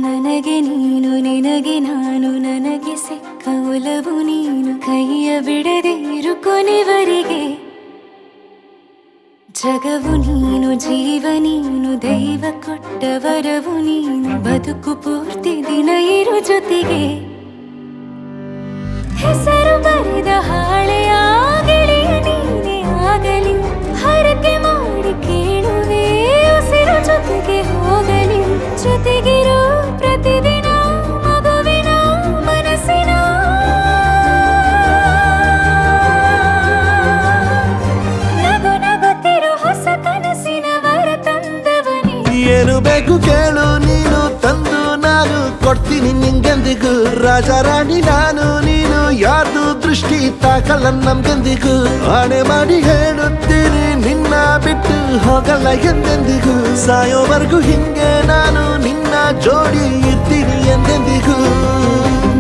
ನನಗೆ ನೀನು ನಿನಗೆ ನಾನು ನನಗೆ ಸಿಕ್ಕ ಒಲವು ನೀನು ಕೈಯ ಬಿಡದೆ ಇರು ಕೊನೆವರೆಗೆ ಜಗವು ನೀನು ಜೀವ ನೀನು ದೈವ ಕೊಟ್ಟ ವರವು ನೀನು ಬದುಕು ಪೂರ್ತಿ ದಿನ ಇರು ಜೊತೆಗೆ ಹೆಸರು ಬರೆದ ಹಾಳೆಯ ಗೆಳೆಯ ನೀನೇ ಆಗಲಿ ಹರಕೆ ಮಾಡಿ ಕೇಳುವೆ ಉಸಿರು ಜೊತೆಗೆ ಹೋಗಲಿ ಜೊತೆಗಿರೋ ಪ್ರತಿದಿನ ಮಗುವಿನ ಮನಸ್ಸಿನ ನಗು ನಗುತ್ತಿರೋ ಹೊಸ ಕನಸಿನ ವರ ತಂದವನೇ ಏನು ಬೇಕು ಕೇಳು ನೀನು ತಂದು ನಾನು ಕೊಡ್ತೀನಿ ನಿಂಗೆಂದಿಗೂ ರಾಜ ರಾಣಿ ನಾನು ನೀನು ಯಾರ್ದು ದೃಷ್ಟಿ ತಾಕಲ್ಲ ನಮ್ಗೆಂದಿಗೂ ಆಣೆ ಮಾಡಿ ಹೇಳುತ್ತೀನಿ ನಿನ್ನ ಬಿಟ್ಟು ಹೋಗಲ್ಲ ಎಂದೆಂದಿಗೂ ಸಾಯೋವರೆಗೂ ಹಿಂಗೆ ನಾನು ನಿನ್ನ ಜೋಡಿ ಇರ್ತೀನಿ ಎಂದೆಂದಿಗೂ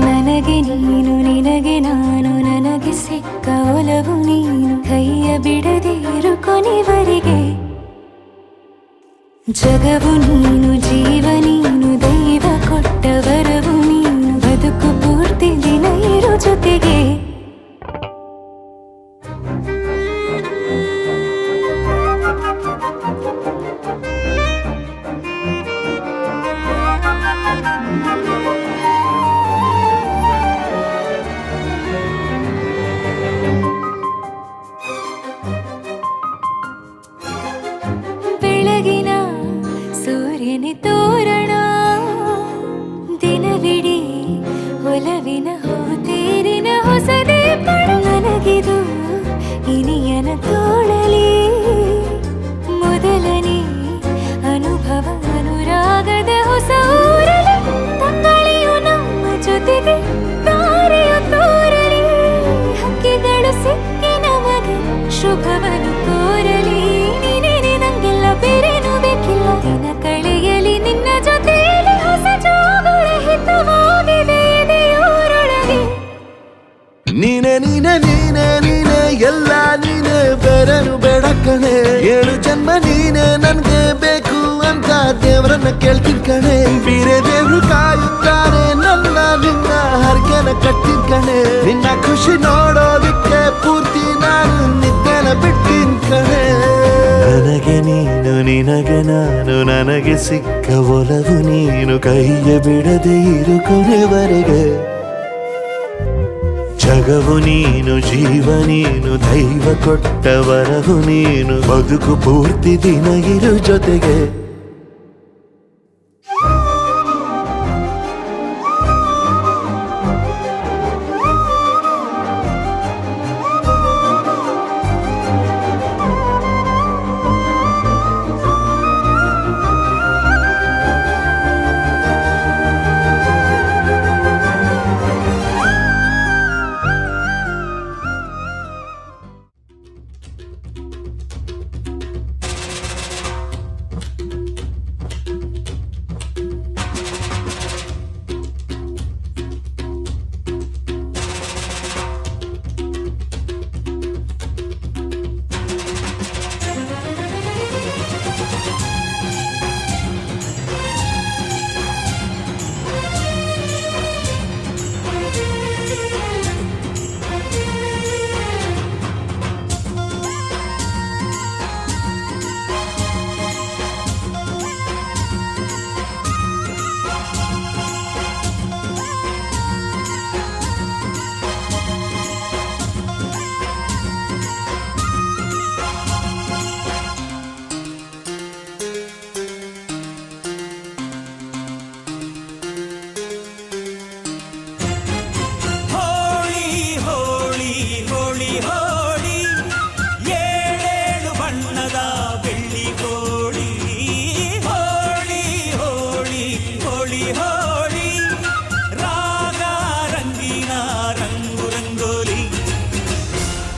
ನನಗೆ ನೀನು ನಿನಗೆ ನಾನು ನನಗೆ ಸಿಕ್ಕ ಒಲವು ನೀನು ಕೈಯ ಬಿಡದೆ ಇರು ಕೊನೆವರೆಗೆ ಜಗವು ನೀನು ಜೀವ ನೀನು ದೈವ ಕೊಟ್ಟ ವರವು ನೀನು ಬದುಕು ಪೂರ್ತಿ ದಿನ ಇರು ಜೊತೆಗೆ ಬೆಳಗಿನ ಸೂರ್ಯನ ತೋರಣ ದಿನವಿಡೀ ಒಲವಿನ ಹೋತೇರಿನ ಹೊಸದೇ ಪಡ ನನಗಿದು ಇನಿಯನ ತೋಳಲಿ ಮೊದಲನೇ ಅನುಭವ ಅನುರಾಗದ ಹೊಸ ಊರಲಿ ತಂಗಳಿಯು ನಮ್ಮ ಜೊತೆಗೆ ತಾರೆಯು ತೋರಲಿ ಹಕ್ಕಿಗಳು ಸಿಕ್ಕಿ ನಮಗೆ ಶುಭವನ್ನು ಕೋರಲಿ ಬೇರೇನು ಬೇಕಿಲ್ಲ ದಿನ ಕಳೆಯಲಿ ನಿನ್ನ ಜೊತೆಯಲ್ಲಿ ಹೊಸ ಜೋಗುಳ ಹಿತವಾಗಿದೆ ದೇವರೊಳಗೆ ನೀನೆ ನೀನೆ ನೀನೆ ನೀನೆ ಎಲ್ಲ ನೀನೆ ಬೇರೆನು ಬೇಡ ಕಣೆ 7 ಜನ್ಮ ನೀನೆ ನನ್ಗೆ ಬೇಕು ಅಂತ ದೇವರನ್ನ ಕೇಳ್ತೀನಿ ಕಣೆ ಬೇರೆ ದೇವ್ರು ಕಾಯುತ್ತಾರೆ ನನ್ನ ನಿನ್ನ ಹರ್ಗೆನ ಕಟ್ಟಿನ ಕಣೆ ನಿನ್ನ ಖುಷಿ ನೋಡೋದಿಕ್ಕೆ ಪೂರ್ತಿ ನಾನು ನಿದ್ದೆನ ಬಿಟ್ಟಿನ್ ಕಣೆ ನನಗೆ ನೀನು ನಿನಗೆ ನಾನು ನನಗೆ ಸಿಕ್ಕ ಒಲವು ನೀನು ಕೈಯ ಬಿಡದೆ ಇರು ಕೊನೆವರೆಗೆ ಜಗವು ನೀನು ಜೀವ ನೀನು ದೈವ ಕೊಟ್ಟ ವರವು ನೀನು ಬದುಕು ಪೂರ್ತಿ ದಿನ ಇರು ಜೊತೆಗೆ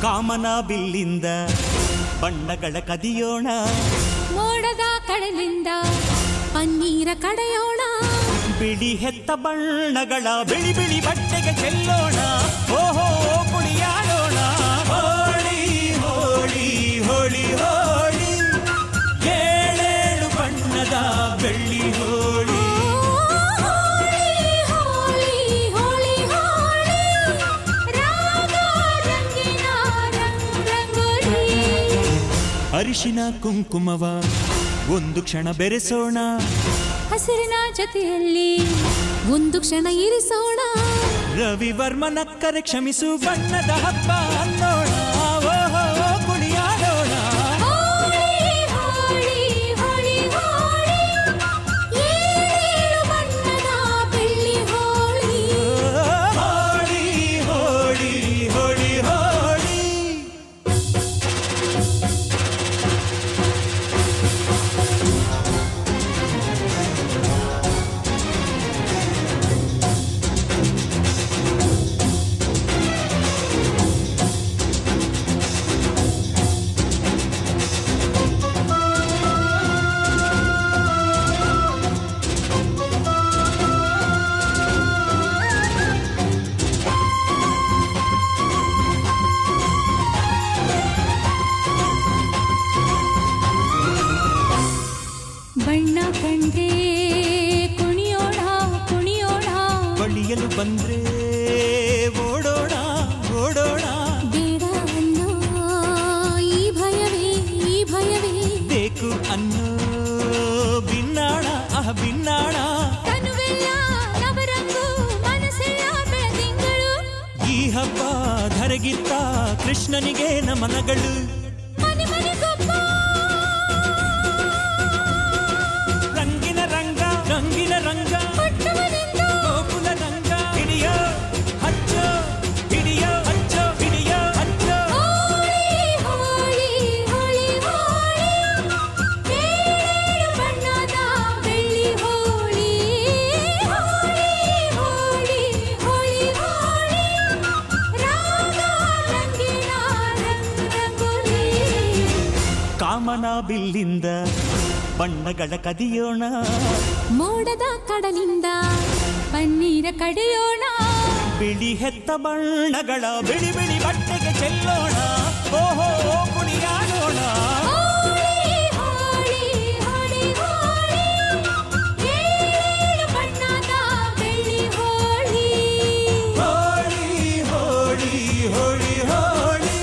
ಕಾಮನ ಬಿಲ್ಲಿಂದ ಬಣ್ಣಗಳ ಕದಿಯೋಣ ಮೋಡದ ಕಡಲಿಂದ ಪನ್ನೀರ ಕಡೆಯೋಣ ಬಿಳಿ ಹೆತ್ತ ಬಣ್ಣಗಳ ಬಿಳಿ ಬಿಳಿ ಬಟ್ಟೆಗೆ ಚೆಲ್ಲೋಣ ಓಹೋ ಕುಣಿಯಾಡೋಣ ಹೋಳಿ ಹೋಳಿ ಹೋಳಿ ಹೋಳಿ ಏಳೇಳು ಬಣ್ಣದ ಬೆಳ್ಳಿ ಹೋಳಿ ಅರಿಶಿನ ಕುಂಕುಮವ ಒಂದು ಕ್ಷಣ ಬೆರೆಸೋಣ, ಹಸಿರಿನ ಜೊತೆಯಲ್ಲಿ ಒಂದು ಕ್ಷಣ ಇರಿಸೋಣ. ರವಿವರ್ಮನ ಕರೆ ಕ್ಷಮಿಸು ಬಣ್ಣದ ಹಬ್ಬ ಅನ್ನೋಣ, ಓಹೋ ಕುಣಿಯಾಡೋಣ. ಹೋಳಿ ಹೋಳಿ ಹೋಳಿ ಹೋಳಿ, ಏಳು ಬಣ್ಣದ ಬೆಳ್ಳಿ ಹೋಳಿ. ಹೋಳಿ ಹೋಳಿ ಹೋಳಿ ಹೋಳಿ. ಬಣ್ಣ ಕಂಡ್ರೆ ಕುಣಿಯೋಣ ಕುಣಿಯೋಣ, ಬಳಿಯಲು ಬಂದ್ರೆ ಓಡೋಣ ಓಡೋಣ. ಬೇಡ ಅನ್ನೋ ಈ ಭಯವೇ ಈ ಭಯವೇ, ಬೇಕು ಅನ್ನೋ ಬಿನ್ನಾಣ ಬಿನ್ನಾಣ. ತನುವೆಲ್ಲ ನವರಂಗು ಮನಸ್ಸೆಲ್ಲ ಬೆಳದಿಂಗಳು, ಈ ಹಬ್ಬ ಧರೆಗಿತ್ತ ಕೃಷ್ಣನಿಗೆ ನಮನಗಳು. ಮನೆ ಮನೆಗೊಬ್ಬ ರಂಗಿನ ರಂಗ ರಂಗಿನ ರಂಗ, ಪಟ್ಟವನಿಂದ ಗೋಕುಲ ರಂಗ. ಹಿಡಿಯೋ ಹಚ್ಚೋ ಹಿಡಿಯೋ ಹಚ್ಚೋ ಹಿಡಿಯೋ ಹಚ್ಚೋ. ಹೋಳಿ ಹೋಳಿ ಹೋಳಿ ಹೋಳಿ, ಏಳು ಬಣ್ಣದ ಬೆಳ್ಳಿ ಹೋಳಿ. ಹೋಳಿ ಹೋಳಿ ಹೋಳಿ ಹೋಳಿ, ರಾಗ ರಂಗಿನ ರಂಗೋಲಿ. ಕಾಮನ ಬಿಲ್ಲಿಂದ ಬಣ್ಣಗಳ ಕದಿಯೋಣ, ಮೋಡದ ಕಡಲಿಂದ ಪನ್ನೀರ ಕಡೆಯೋಣ. ಬಿಳಿ ಹೆತ್ತ ಬಣ್ಣಗಳ ಬಿಳಿ ಬಿಳಿ ಬಟ್ಟೆಗೆ ಚೆಲ್ಲೋಣ, ಓಹೋ ಕುಣಿಯಾಡೋಣ. ಹೋಳಿ ಹೋಳಿ ಹೋಳಿ ಹೋಳಿ, ಏಳು ಬಣ್ಣದ ಬೆಳ್ಳಿ ಹೋಳಿ. ಹೋಳಿ ಹೋಳಿ ಹೋಳಿ ಹೋಳಿ.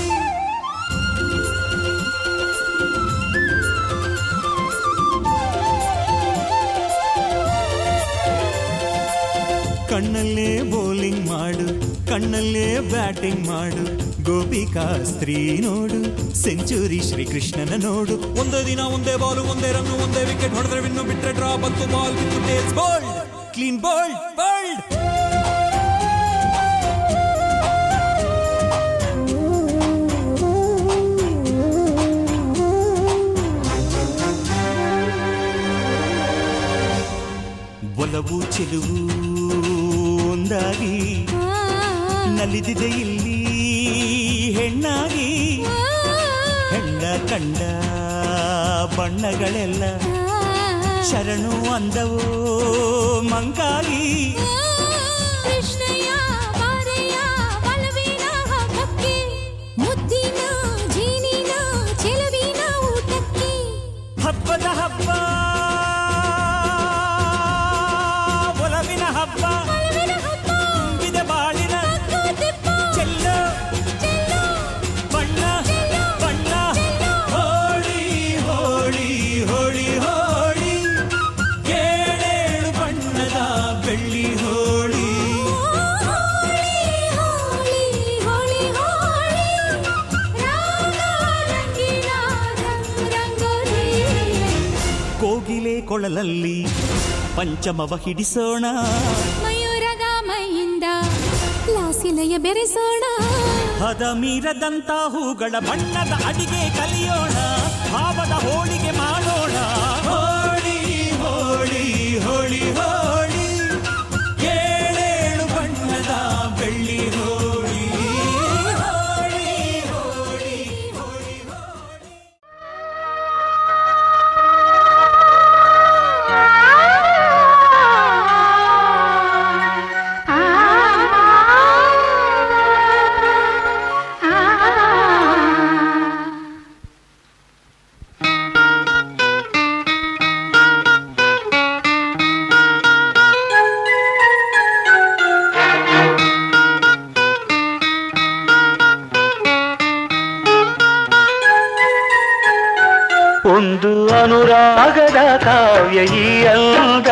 ಕಣ್ಣಲ್ಲೇ ಬೌಲಿಂಗ್ ಮಾಡು, ಕಣ್ಣಲ್ಲೇ ಬ್ಯಾಟಿಂಗ್ ಮಾಡು, ಗೋಪಿಕಾ ಸ್ತ್ರೀ ನೋಡು, ಸೆಂಚುರಿ ಶ್ರೀಕೃಷ್ಣನ ನೋಡು. ಒಂದೇ ದಿನ ಒಂದೇ ಬಾಲು ಒಂದೇ ರನ್ನು ಒಂದೇ ವಿಕೆಟ್ ಹೊಡೆದ್ರೆ ವಿನ್ನು, ಬಿಟ್ರೆ ಡ್ರಾ ಬಂತು ಬಾಲ್ ಬಿತ್ತು tails bold clean bold bold. ಒಲವು ಚೆಲುವು ಒಂದಾಗಿ ನಲಿದಿದೆ ಇಲ್ಲಿ ಹೆಣ್ಣಾಗಿ. ಹೆಣ್ಣ ಕಂಡ ಬಣ್ಣಗಳೆಲ್ಲ ಶರಣು ಅಂದವೋ ಮಂಕಾಗಿ. ಕೃಷ್ಣಯ್ಯ ಬಾರಯ್ಯ ಬಲವಿನ ಹಬ್ಬಕ್ಕೆ, ಮುದ್ದಿನ ಜೀನಿನ ಚೆಲುವಿನ ಊಟಕ್ಕೆ. ಹಬ್ಬದ ಹಬ್ಬ ಒಲವಿನ ಹಬ್ಬ, ಬಲವಿನ ಹಬ್ಬ ತುಂಬಿದ ಬಾಳಿನ ದಿಪ್ಪ ಚೆಲ್ಲೋ ಚೆಲ್ಲೋ ಬಣ್ಣ ಬಣ್ಣ. ಹೋಳಿ ಹೋಳಿ ಹೋಳಿ ಹೋಳಿ, ಏಳೇಳು ಬಣ್ಣದ ಬೆಳ್ಳಿ ಹೋಳಿ. ಹೋಳಿ ಹೋಳಿ ಹೋಳಿ ಹೋಳಿ, ರಾಗ ರಂಗಿನ ರಂಗೋಲಿ. ಕೋಗಿಲೆ ಕೊಳಲಲ್ಲಿ ಪಂಚಮವ ಹಿಡಿಸೋಣ, ಮಯೂರದ ಮೈಯಿಂದ ಲಾಸಿಲಯ ಬೆರೆಸೋಣ. ಹದ ಮೀರದಂತ ಹೂಗಳ ಬಣ್ಣದ ಅಡಿಗೆ ಕಲಿಯೋಣ, ಭಾವದ ಹೋಳಿಗೆ ಮಾಡೋಣ. ಹೋಳಿ ಹೋಳಿ ಹೋಳಿ ಹೋಳಿ, ಏಳೇಳು ಬಣ್ಣದ ಬೆಳ್ಳಿ ಹೋಳಿ. ಹೋಳಿ ಹೋಳಿ ಹೋಳಿ ಹೋಳಿ. ಒಂದು ಅನುರಾಗದ ಕಾವ್ಯ ಈ ಅಂದ,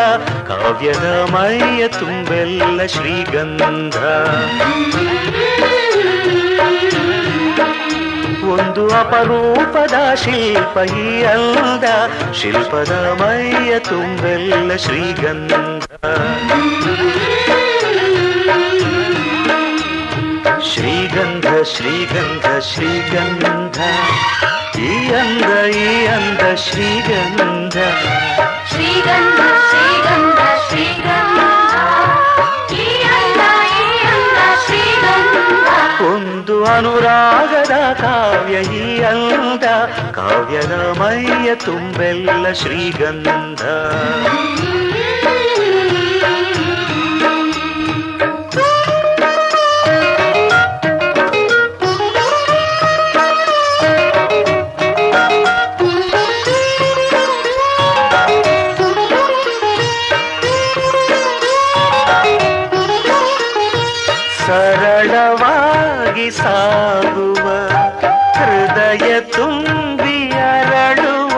ಕಾವ್ಯದ ಮೈಯ ತುಂಬೆಲ್ಲ ಶ್ರೀಗಂಧ. ಒಂದು ಅಪರೂಪದ ಶಿಲ್ಪ ಈ ಅಂದ, ಶಿಲ್ಪದ ಮೈಯ ತುಂಬೆಲ್ಲ ಶ್ರೀಗಂಧ. ಶ್ರೀಗಂಧ ಶ್ರೀಗಂಧ ಶ್ರೀಗಂಧ, ಈ ಅಂದ ಶ್ರೀಗಂಧ. ಶ್ರೀಗಂಧ ಶ್ರೀಗಂಧ ಶ್ರೀಗಂಧ, ಈ ಅಂದ ಶ್ರೀಗಂಧ. ಒಂದು ಅನುರಾಗದ ಕಾವ್ಯ ಈ ಅಂದ, ಕಾವ್ಯದ ಮೈಯ ತುಂಬೆಲ್ಲ ಶ್ರೀಗಂಧ. ಸರಳವಾಗಿ ಸಾಗುವ ಹೃದಯ ತುಂಬಿ ಅರಳುವ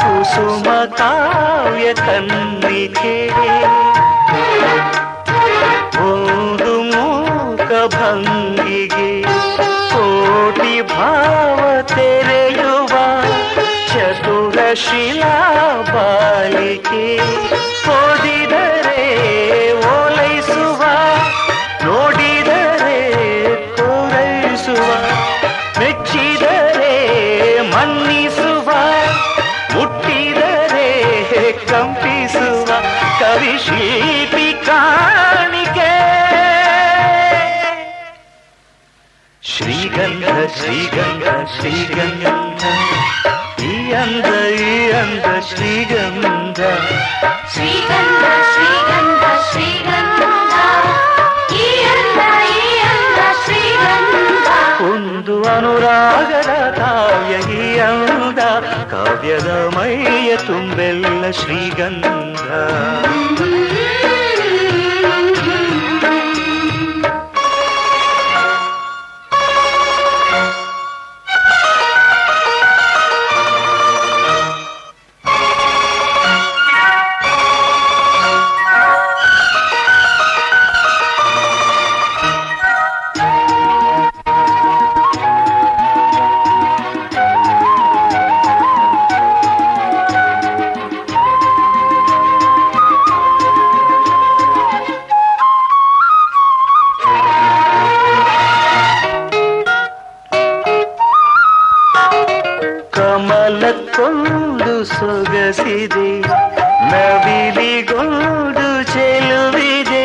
ಕುಸುಮ ಕಾವ್ಯ ಕನ್ನಿಕೆ, ಒಂದು ಮೂಕ ಭಂಗಿಗೆ ಕೋಟಿ ಭಾವ ತೆರೆಯುವ ಚತುರ ಶಿಲಾ ಬಾಲಿಕೆ. ಓದಿದರೆ ಓಲೈಸುವ, ನೋಡಿದರೆ ಪೂರೈಸುವ, ಮೆಚ್ಚಿದರೆ ಮನ್ನಿಸುವ, ಮುಟ್ಟಿದರೆ ಕಂಪಿಸುವ ಕವಿ ಶಿಲ್ಪಿ ಕಾಣಿಕೆ. ಶ್ರೀಗಂಧ ಶ್ರೀಗಂಧ ಶ್ರೀಗಂಧ, ಈ ಅಂದ ಶ್ರೀಗಂಧ. ಶ್ರೀಗಂಧ ಶ್ರೀಗಂಧ ಶ್ರೀಗಂಧ, ಈ ಅಂದ ಶ್ರೀಗಂಧ. ಒಂದು ಅನುರಾಗದ ಕಾವ್ಯ ಈ ಅಂದ, ಕಾವ್ಯದ ಮೈಯ ತುಂಬೆಲ್ಲ ಶ್ರೀಗಂಧ. ಕಮಲಕ್ಕೊಂದು ಸೊಗಸಿದೆ, ನವಿಲಿಗೊಂದು ಚೆಲುವಿದೆ,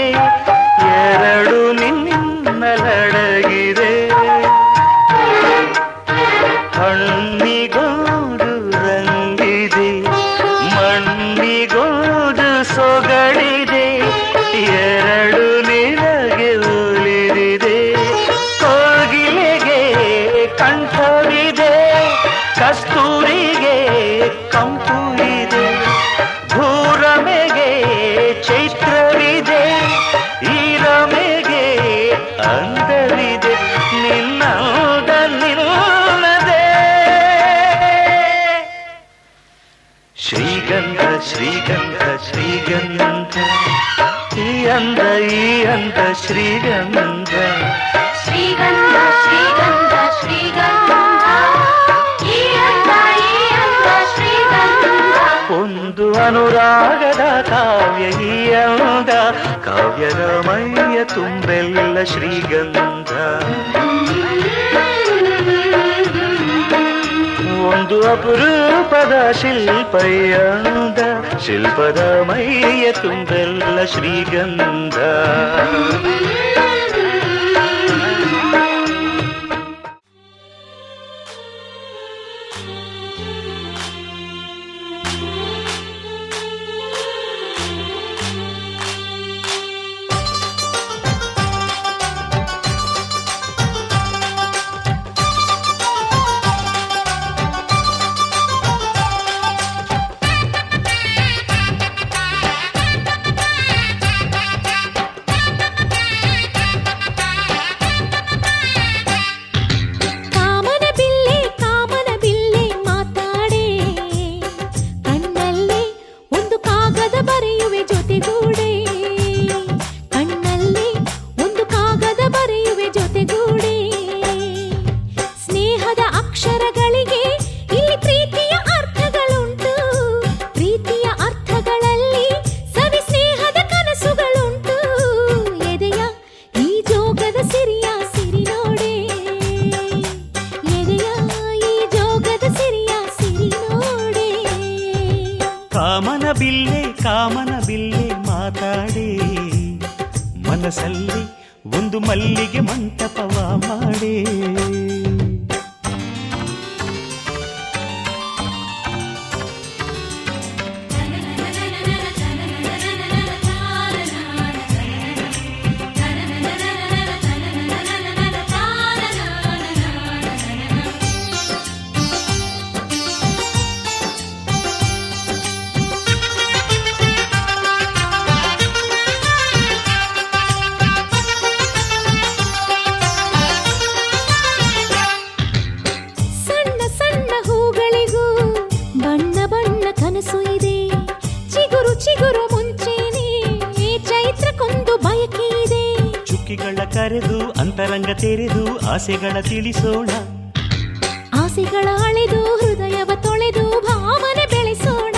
ಎರಡು ನಿನ್ನಲಡಗಿದೆ. ಹಣ್ಣಿಗೊಂದು ರಂಗಿದೆ, ಮಣ್ಣಿಗೊಂದು ಸೊಗಡಿದೆ, ಎರಡು ನಿನಗೆ ಉಳಿದಿದೆ. ಕೋಗಿಲೆಗೆ ಕಂಠವಿದೆ, ಕಸ್ತೂರಿಗೆ ಕಂಪು ಇದೆ, ಭೂರಮೆಗೆ ಚೈತ್ರವಿದೆ, ಈ ರಮೆಗೆ ಅಂದವಿದೆ, ನಿನ್ನದ ನಿಲ್ಲದೆ. ಶ್ರೀಗಂಧ ಶ್ರೀಗಂಧ ಶ್ರೀಗಂಧ, ಈ ಅಂದ ಶ್ರೀಗಂಧ. ಶ್ರೀಗಂಧ ಶ್ರೀಗಂಧ ಶ್ರೀಗಂಧ, ಈ ಅಂದ ಶ್ರೀಗಂಧ. ಒಂದು ಅನುರಾಗದ ಕಾವ್ಯ ಈ ಅಂದ, ಕಾವ್ಯದ ಮೈಯ ತುಂಬೆಲ್ಲ ಶ್ರೀಗಂಧ. ಒಂದು ಅಪರೂಪದ ಶಿಲ್ಪ ಈ ಅಂದ, ಶಿಲ್ಪದ ಮೈಯ ತುಂಬೆಲ್ಲ ಶ್ರೀಗಂಧ. ಮಾಡೆ ಮನಸ್ಸಲ್ಲಿ ಒಂದು ಮಲ್ಲಿಗೆ ಮಂಟಪವ ಮಾಡೆ ಕರೆದು ಅಂತರಂಗ ತೆರೆದು ಆಸೆಗಳ ತಿಳಿಸೋಣ ಆಸೆಗಳ ಅಳೆದು ಹೃದಯವ ತೊಳೆದು ಭಾವನೆ ಬೆಳೆಸೋಣ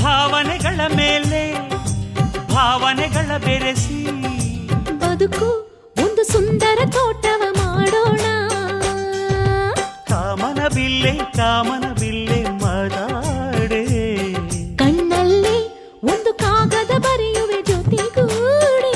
ಭಾವನೆಗಳ ಮೇಲೆ ಭಾವನೆಗಳ ಬೆರೆಸಿ ಬದುಕು ಒಂದು ಸುಂದರ ತೋಟವ ಮಾಡೋಣ ಕಾಮನ ಬಿಲ್ಲೆ ಮಾತಾಡೆ ಒಂದು ಕಾಗದ ಬರೆಯುವೆ ಜೊತೆಗೂಡಿ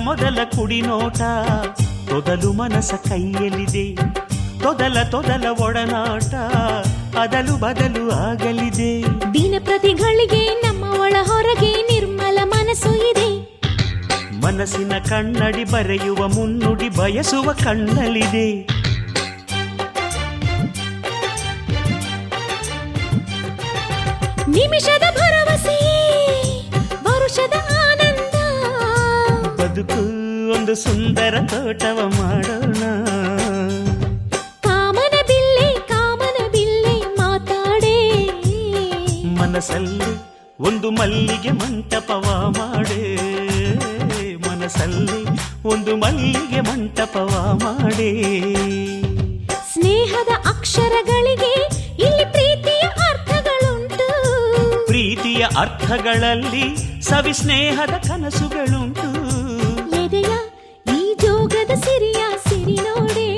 ಮೊದಲ ಕುಡಿ ನೋಟ ತೊದಲು ಮನಸ ಕೈಯಲ್ಲಿದೆ ತೊದಲ ಒಡನಾಟ ಅದಲು ಬದಲು ಆಗಲಿದೆ ದಿನ ಪ್ರತಿಗಳಿಗೆ ನಮ್ಮ ಒಳ ಹೊರಗೆ ನಿರ್ಮಲ ಮನಸ್ಸು ಇದೆ ಮನಸ್ಸಿನ ಕಣ್ಣಡಿ ಬರೆಯುವ ಮುನ್ನುಡಿ ಬಯಸುವ ಕಣ್ಣಲ್ಲಿದೆ ನಿಮಿಷದ ಭರವಸೆ ವರುಷದ ಆನಂದ ಬದುಕು ಒಂದು ಸುಂದರ ತೋಟವ ಮಾಡೋಣ ಕಾಮನ ಬಿಲ್ಲೆ ಮಾತಾಡೆ ಮನಸ್ಸಲ್ಲಿ ಒಂದು ಮಲ್ಲಿಗೆ ಮಂಟಪವ ಮಾಡೆ ಮನಸ್ಸಲ್ಲಿ ಒಂದು ಮಲ್ಲಿಗೆ ಮಂಟಪವ ಮಾಡೆ ಸ್ನೇಹದ ಅಕ್ಷರಗಳಿಗೆ ಇಲ್ಲಿ ಪ್ರೀತಿಯ ಅರ್ಥಗಳುಂಟು ಪ್ರೀತಿಯ ಅರ್ಥಗಳಲ್ಲಿ ಸವಿ ಸ್ನೇಹದ ಕನಸುಗಳುಂಟು ಎದೆಯ ಈ ಜೋಗದ ಸಿರಿಯ ಸಿರಿ ನೋಡೆ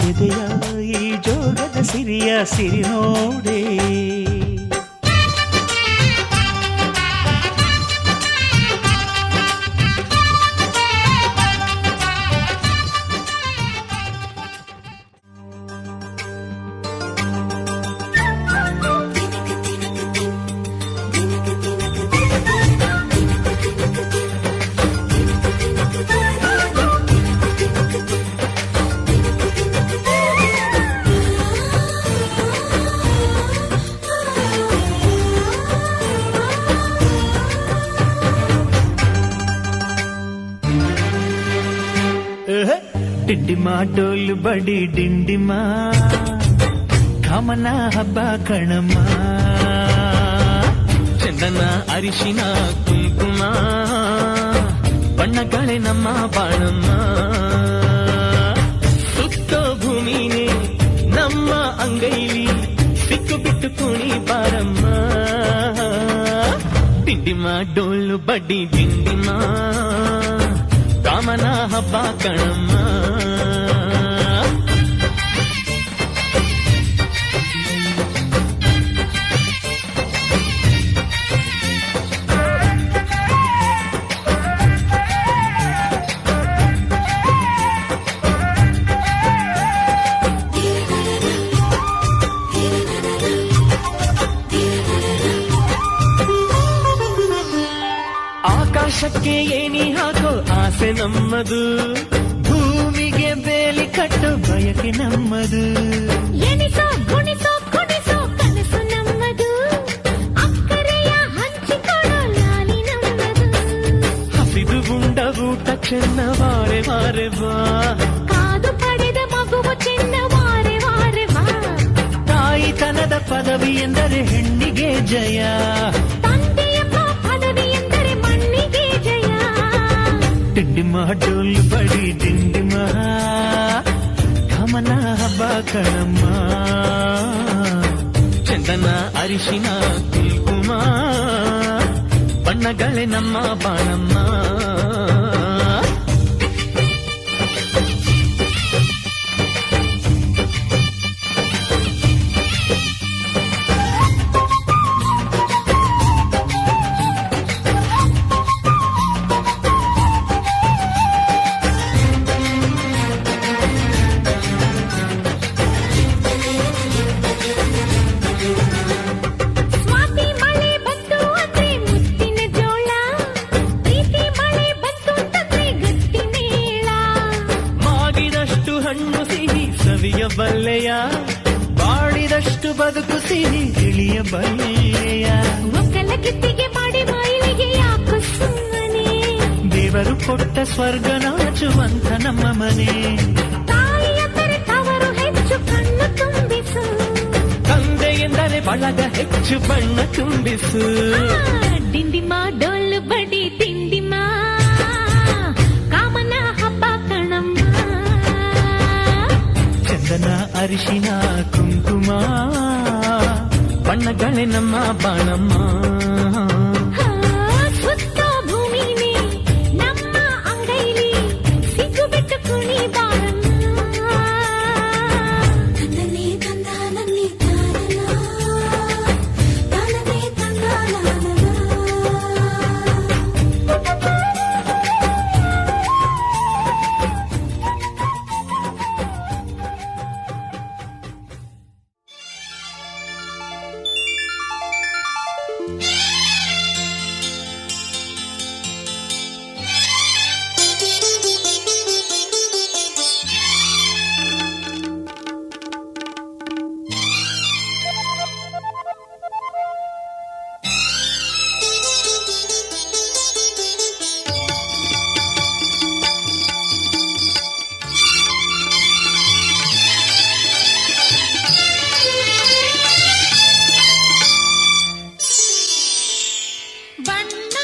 ಎದೆಯ ಈ ಜೋಗದ ಸಿರಿಯ ಸಿರಿ ನೋಡೆ ಡಿಂಡಿಮಾ ಡೋಲು ಬಡಿ ಡಿಂಡಿಮಾ ಕಾಮನ ಹಬ್ಬ ಕಣಮ್ಮ ಚಂದನ ಅರಿಶಿನ ಕುಂಕುಮ ಬಣ್ಣಗಳೇ ನಮ್ಮ ಬಾಳಮ್ಮ ಸುತ್ತೋ ಭೂಮಿನೇ ನಮ್ಮ ಅಂಗೈಲಿ ಸಿಕ್ಕು ಬಿಟ್ಟು ಕುಣಿ ಬಾರಮ್ಮ ಡಿಂಡಿಮಾ ಡೋಲು ಬಡಿ ಡಿಂಡಿಮಾ ಕಾಮನ ಹಬ್ಬ ಕಣಮ್ಮ ಆಕಾಶಕ್ಕೆ ಏಣಿ ಹಾಕೋ ಆಸೆ ನಮ್ಮದು ಭೂಮಿಗೆ ಬೇಲಿ ಕಟ್ಟೋ ಬಯಕೆ ನಮ್ಮದು ಎಣಿಸೋ ಗುಣಿಸೋ ಕುಣಿಸೋ ಕನಸು ನಮ್ಮದು ಅಕ್ಕರೆಯ ಹಂಚಿಕೊಡೋ ಲಾಲಿ ನಮ್ಮದು ಹಸಿದು ಗುಂಡ ಊಟ ಚೆನ್ನ ವಾರೆ ವಾರೆ ಬಾ ಕಾದು ಪಡೆದ ಮಗುವು ಚೆನ್ನ ವಾರೆ ವಾರೆ ಬಾ ತಾಯಿತನದ ಪದವಿ ಎಂದರೆ ಹೆಣ್ಣಿಗೆ ಜಯ, ತಂದೆಯಪ್ಪ ಪದವಿ ಎಂದರೆ ಮಣ್ಣಿಗೆ ಜಯ. ಡಿಂಡಿಮ ಡೋಲು ಬಡಿ ಡಿಂಡಿಮ ಕಮನ ಹಬ್ಬ ಕಣಮ್ಮ, ಚಂದನ ಅರಿಶಿನ ಕುಂಕುಮ ಬಣ್ಣಗಳೇ ನಮ್ಮ ಬಾಣಮ್ಮ. ಸ್ವಾತಿ ಮಳೆ ಬಂತು ಅಂದ್ರೆ ಮುತ್ತಿನ ಜೋಳ, ಪ್ರೀತಿ ಮಳೆ ಬಂತು ಅಂತಂದ್ರೆ ಗಟ್ಟಿ ಮೇಳ. ಮಾಗಿದಷ್ಟು ಹಣ್ಣು ಸಿಹಿ ಸವಿಯಬಲ್ಲೆಯ, ಬಾಡಿದಷ್ಟು ಬದುಕು ಸಿಹಿ ತಿಳಿಯಬಲ್ಲೆಯ. ಒಕ್ಕಲ ಕಿತ್ತಿಗೆ ಮಾಡಿ ಮೈಲಿಗೆ ಯಾಕೋ ಸುಮ್ಮನೆ, ದೇವರು ಕೊಟ್ಟ ಸ್ವರ್ಗ ನಾಚುವಂತ ನಮ್ಮ ಮನೆ. ತಾಯಿ ಅಂದರೆ ತವರು ಹೆಚ್ಚು ಕಣ್ಣು ತುಂಬಿಸು, ತಂದೆ ಎಂದರೆ ಬಳಗ ಹೆಚ್ಚು ಬಣ್ಣ ತುಂಬಿಸು. ಡಿಂಡಿಮ ಡೊಳ್ಳು ಬಡಿ ದಿಂಡಿಮ ಕಾಮನ ಹಬ್ಬ ಕಣಮ್ಮ. ಚಂದನ ಅರಿಶಿನ ಕುಂಕುಮ ಬಣ್ಣಗಳೇ ನಮ್ಮ ಬಾಣಮ್ಮ. ಸುತ್ತ ಭೂಮಿನೇ ನಮ್ಮ ಅಂಗೈಲಿ ಸಿಗ್ಗು ಬಿಟ್ಟು ಕುಣಿ ಬಾರಮ್ಮ. ತಂದನೇ ತಂದ ನನ್ನಿ ತಾನನ, ತಾನನೇ ತಂದ ಬಣ್ಣ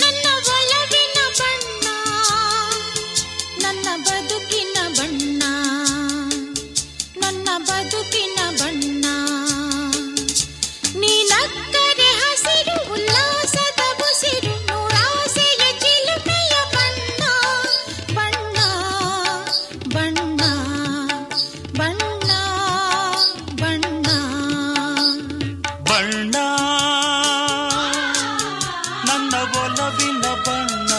ನನ್ನ ಒಲವಿನ ಬಣ್ಣ, ನನ್ನ ಬದುಕಿನ ಬಣ್ಣ, ನನ್ನ ಬದುಕಿನ ಬಣ್ಣ. ನೀನಕ್ಕರೆ ಹಸಿರು ಉಲ್ಲಾಸದ ಉಸಿರು, ನೂರಾಸೆಯ ಚಿಲುಮೆಯ ಬಣ್ಣ. ಬಣ್ಣ ಬಣ್ಣ ಬಣ್ಣ ಬಣ್ಣ ಬಣ್ಣ ನನ್ನ ಒಲವಿನ ಬಣ್ಣ,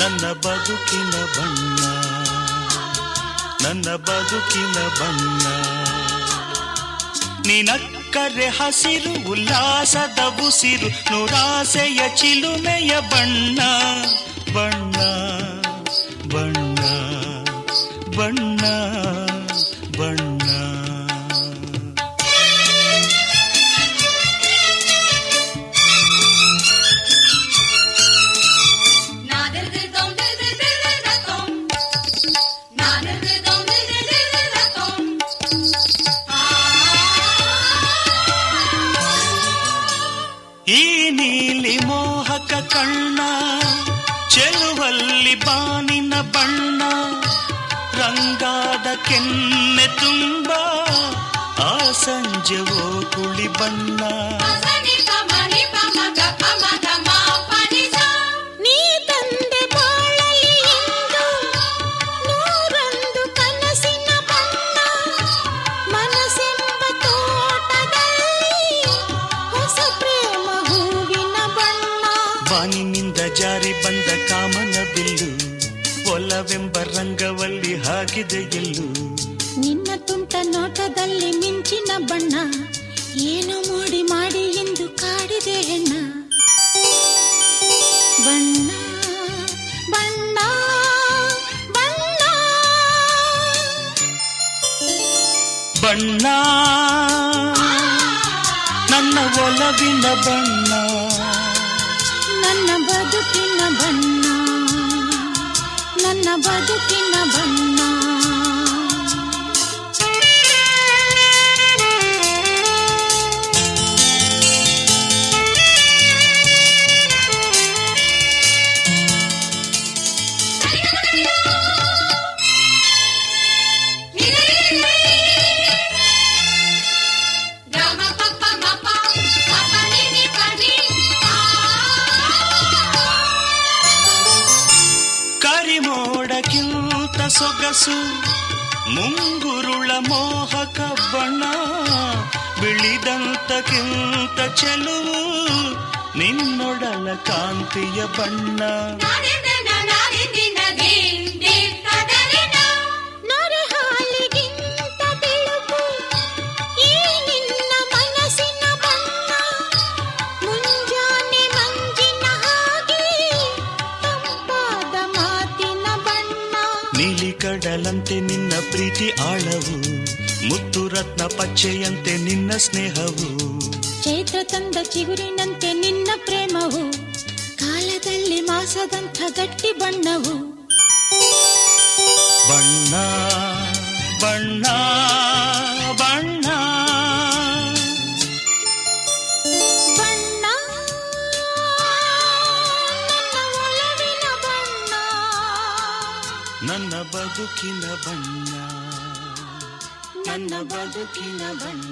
ನನ್ನ ಬದುಕಿನ ಬಣ್ಣ, ನನ್ನ ಬದುಕಿನ ಬಣ್ಣ. ನಿನಕ್ಕರೆ ಹಸಿರು ಉಲ್ಲಾಸದ ಉಸಿರು, ನೂರಾಸೆಯ ಚಿಲುಮೆಯ ಬಣ್ಣ. ಬಣ್ಣ ಬಣ್ಣ ಬಣ್ಣ ಬಣ್ಣ. ಈ ನೀಲಿ ಮೋಹಕ ಕಣ್ಣ, ಚೆಲುವಲ್ಲಿ ಬಾನಿನ ಬಣ್ಣ, ರಂಗಾದ ಕೆನ್ನೆ ತುಂಬ ಆ ಸಂಜೆವೋ ಕುಳಿ ಬಣ್ಣ. ನೀ ತಂದೆ ಬಾಳಲಿ ಎಂದು ನೂರೊಂದು ಕನಸಿನ ಬಣ್ಣ, ಮನಸ್ಸೆಂಬ ತೋಟದಲ್ಲಿ ಹೊಸ ಪ್ರೇಮ ಹೂವಿನ ಬಣ್ಣ. ಬಾನಿನಿಂದ ಜಾರಿ ಬಂದ ಕಾಮನ ಬಿಲ್ಲು, ಒಲವೆಂಬ ರಂಗವಲ್ಲಿ ಹಾಕಿದೆ ಎಲ್ಲೂ. ನಿನ್ನ ತುಂಟ ನೋಟದಲ್ಲಿ ಮಿಂಚಿನ ಬಣ್ಣ, ಏನು ಮೋಡಿ ಮಾಡಿ ಎಂದು ಕಾಡಿದೆ ಹೆಣ್ಣ. ಬಣ್ಣ ಬಣ್ಣ ಬಣ್ಣ ಬಣ್ಣ ನನ್ನ ಒಲವಿನ ಬಣ್ಣ, ನನ್ನ ಬದುಕಿನ ಬಣ್ಣ, ನನ್ನ ಬದುಕಿನ ಬಣ್ಣ. ಸೊಗಸು ಮುಂಗುರುಳ ಮೋಹಕ ಬಣ್ಣ ಬಿಳಿದಂತಕ್ಕಿಂತ ಚೆಲುವು ನಿನ್ನೊಡಲ ಕಾಂತಿಯ ಬಣ್ಣ ನೊರೆ ಹಾಲಿಗಿಂತ ಬೆಳಕು ಈ ನಿನ್ನ ಮನಸ್ಸಿನ ಬಣ್ಣ ಮುಂಜಾನೆ ಮಂಜಿನ ಹಾಗೆ ತಂಪಾದ ಮಾತಿನ ಬಣ್ಣ ನೀಲಿ ಕಡಲಂತೆ ನಿನ್ನ ಪ್ರೀತಿ ಆಳವು ಮುತ್ತು ರತ್ನ ಪಚ್ಚೆಯಂತೆ ನಿನ್ನ ಸ್ನೇಹವು ಚೈತ್ರ ತಂದ ಚಿಗುರಿನಂತೆ ನಿನ್ನ ಪ್ರೇಮವು ಕಾಲದಲ್ಲಿ ಮಾಸದಂಥ ಗಟ್ಟಿ ಬಣ್ಣವು ಬಣ್ಣ ಬಣ್ಣ ಬಣ್ಣ ಬಣ್ಣ ನನ್ನ ಒಲವಿನ ಬಣ್ಣ ನನ್ನ ಬದುಕಿನ ಬಣ್ಣ ನನ್ನ ಬದುಕಿನ ಬಣ್ಣ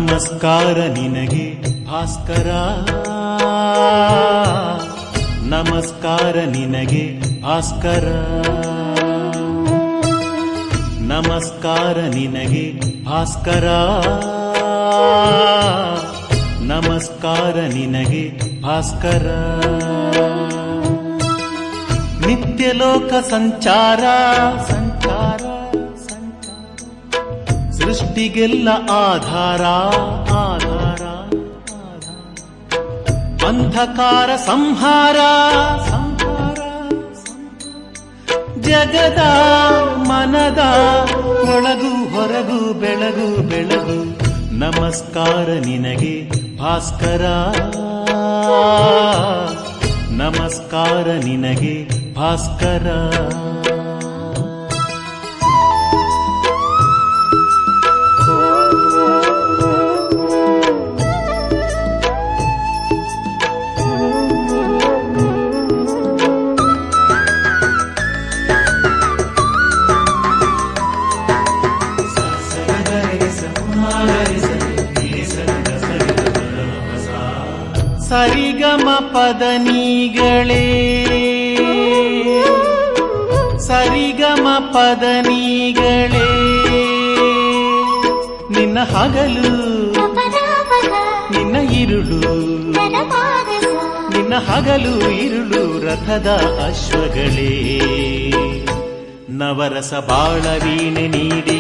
ನಮಸ್ಕಾರ ನಿನಗೆ ಭಾಸ್ಕರ, ನಮಸ್ಕಾರ ನಿನಗೆ ಭಾಸ್ಕರ, ನಮಸ್ಕಾರ ನಿನಗೆ ಭಾಸ್ಕರ, ನಮಸ್ಕಾರ ನಿನಗೆ ಭಾಸ್ಕರ. ನಿತ್ಯಲೋಕ ಸಂಚಾರ ಸಂಚಾರ ಸಂಚಾರ, ಸೃಷ್ಟಿಗೆಲ್ಲ ಆಧಾರ ಆಧಾರ ಆಧಾರ, ಅಂಧಕಾರ ಸಂಹಾರ ಸಂಹಾರ ಸಂಹಾರ, ಜಗದ ಮನದ ಒಳಗು ಹೊರಗು ಬೆಳಗು ಬೆಳಗು. ನಮಸ್ಕಾರ ನಿನಗೆ ಭಾಸ್ಕರ, ನಮಸ್ಕಾರ ನಿನಗೆ ಭಾಸ್ಕರ. ಸರಿಗಮ ಪದನಿಗಳೇ, ಸರಿಗಮ ಪದನಿಗಳೇ, ನಿನ್ನ ಹಗಲು ನಿನ್ನ ಇರುಳು, ನಿನ್ನ ಹಗಲು ಇರುಳು ರಥದ ಅಶ್ವಗಳೇ. ನವರಸ ಬಾಳ ವೀಣೆ ನೀಡಿ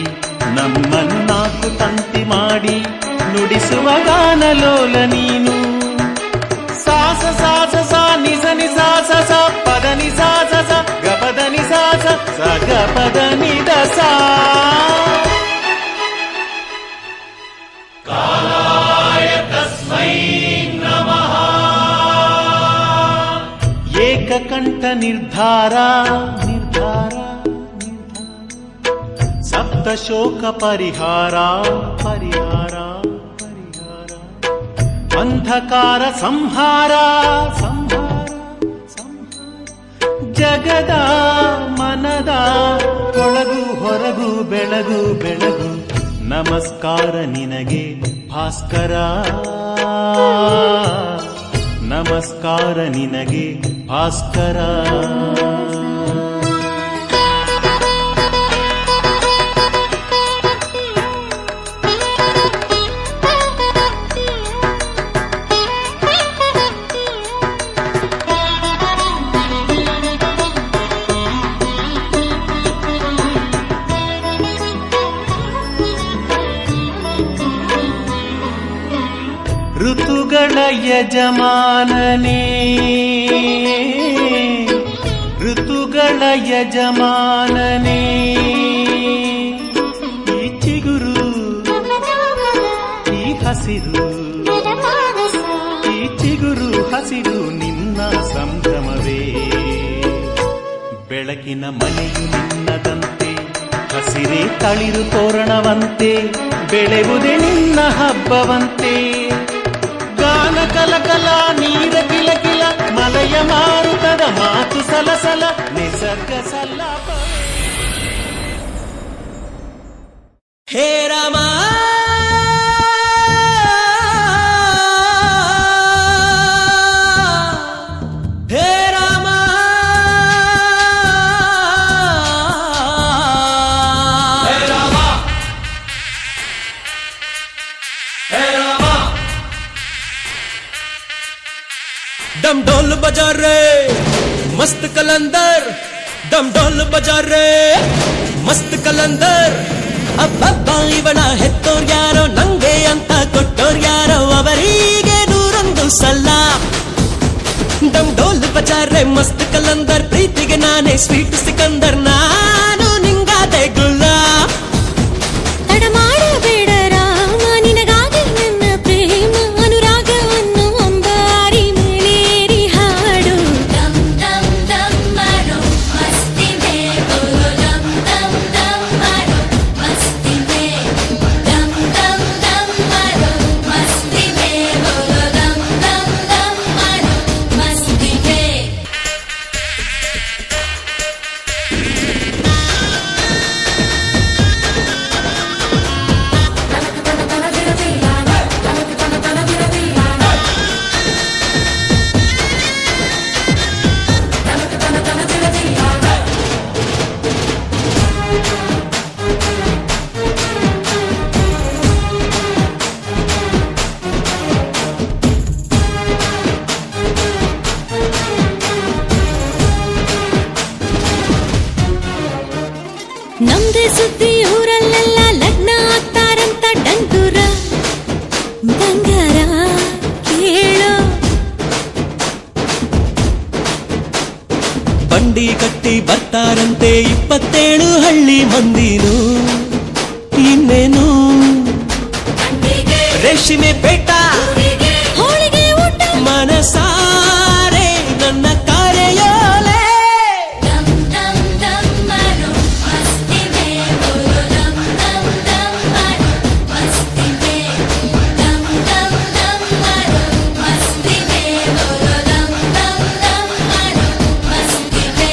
ನಮ್ಮನ್ನು ನಾಕು ತಂತಿ ಮಾಡಿ ನುಡಿಸುವ ಗಾನಲೋಲ ನೀನು. ಸಾಸ ಸಾಸ ಸಾ ನಿಸ ನಿಸ ಸ ಸ ಪದ ನಿಸ ಸ ಸ ಗ ಪದ ನಿಸ ಸ ಸ ಗ ಪದ ನಿದ ಸಾ. ಕಾಲಾಯ ತಸ್ಮೈ ನಮಃ. ಏಕಕಂಠ ನಿರ್ಧಾರ ನಿರ್ಧಾರ ನಿರ್ಧಾರ, ಸಪ್ತ ಶೋಕ ಪರಿಹಾರ ಪರಿಹಾರ, ಅಂಧಕಾರ ಸಂಹಾರ ಸಂಹಾರ ಸಂಹಾರ, ಜಗದ ಮನದ ಒಳಗು ಹೊರಗು ಬೆಳಗು ಬೆಳಗು. ನಮಸ್ಕಾರ ನಿನಗೆ ಭಾಸ್ಕರ, ನಮಸ್ಕಾರ ನಿನಗೆ ಭಾಸ್ಕರ. ಋತುಗಳ ಯಜಮಾನನೇ, ಋತುಗಳ ಯಜಮಾನನೇ, ಈ ಚಿಗುರು ಈ ಹಸಿರು, ಈ ಚಿಗುರು ಹಸಿರು ನಿನ್ನ ಸಂಭ್ರಮವೇ. ಬೆಳಕಿನ ಮನೆಯು ನಿನ್ನದಂತೆ, ಹಸಿರೇ ತಳಿರು ತೋರಣವಂತೆ, ಬೆಳೆಯುವುದೇ ನಿನ್ನ ಹಬ್ಬವಂತೆ. ಗಾನ ಕಲಕಲ ನೀರ ಕಿಲಕಿಲ, ಮಲಯ ಮಾರುತದ ಮಾತು ಸಲಸಲ, ನಿಸರ್ಗ ಸಲ್ಲಾಪ. ಹೇ ರಾಮ ಹೇ ರಾಮ, ಹೇ ರಾಮ ಹೇ ರಾಮ. डम ढोल बजा रे मस्त कलंदर, डम ढोल बजा रे मस्त कलंदर. ಅಬ್ಬಬ್ಬ ಇವನ ಹೆತ್ತೋರ್ ಯಾರೋ, ನಂಗೆ ಅಂತ ಕೊಟ್ಟೋರ್ ಯಾರೋ, ಅವರಿಗೆ ನೂರೊಂದು ಸಲ. ಡಮ್ ಢೋಲ್ ಬಜಾ ರೆ ಮಸ್ತ್ ಕಲಂದರ್, ಪ್ರೀತಿಗೆ ನಾನೇ ಸ್ವೀಟ್ ಸಿಕಂದರ್, ನಾನು ನಿಂಗಾದೆ ಗುಲ್ಲ. ತಡ ಮಾಡಬೇಡ ರಾಮ, ನಿನಗಾಗಿ ನನ್ನ ಪ್ರೇಮ ಅನುರಾಗವನ್ನು ಅಂಬಾರಿ ಮೇಲೇರಿ ಹಾಡು. ದಮ್ ದಮ್ ದಮ್ ಮಾರೋ ಮಸ್ತಿವೆ, ಬೋಲೋ ದಮ್ ದಮ್ ದಮ್ ಮಾರೋ ಮಸ್ತಿವೆ, ದಮ್ ದಮ್ ದಮ್ ಮಾರೋ ಮಸ್ತಿವೆ, ಬೋಲೋ ದಮ್ ದಮ್ ದಮ್ ಮಾರೋ ಮಸ್ತಿವೆ. ಅಂತಾರಂತೆ 27 ಹಳ್ಳಿ ಮಂದಿನು ಇನ್ನೇನು ರೇಷ್ಮೆ ಪೇಟ ಹೋಳಿಗೆ ಊಟ ಮನಸಾರೆ ನನ್ನ ಕಾರ್ಯೋಲೆ ದಮ್ ದಮ್ ದಮ್ ಮಾರೋ ಮಸ್ತಿವೆ ಬೋಲೋ ದಮ್ ದಮ್ ದಮ್ ಮಾರೋ ಮಸ್ತಿವೆ ದಮ್ ದಮ್ ದಮ್ ಮಾರೋ ಮಸ್ತಿವೆ ಬೋಲೋ ದಮ್ ದಮ್ ದಮ್ ಮಾರೋ ಮಸ್ತಿವೆ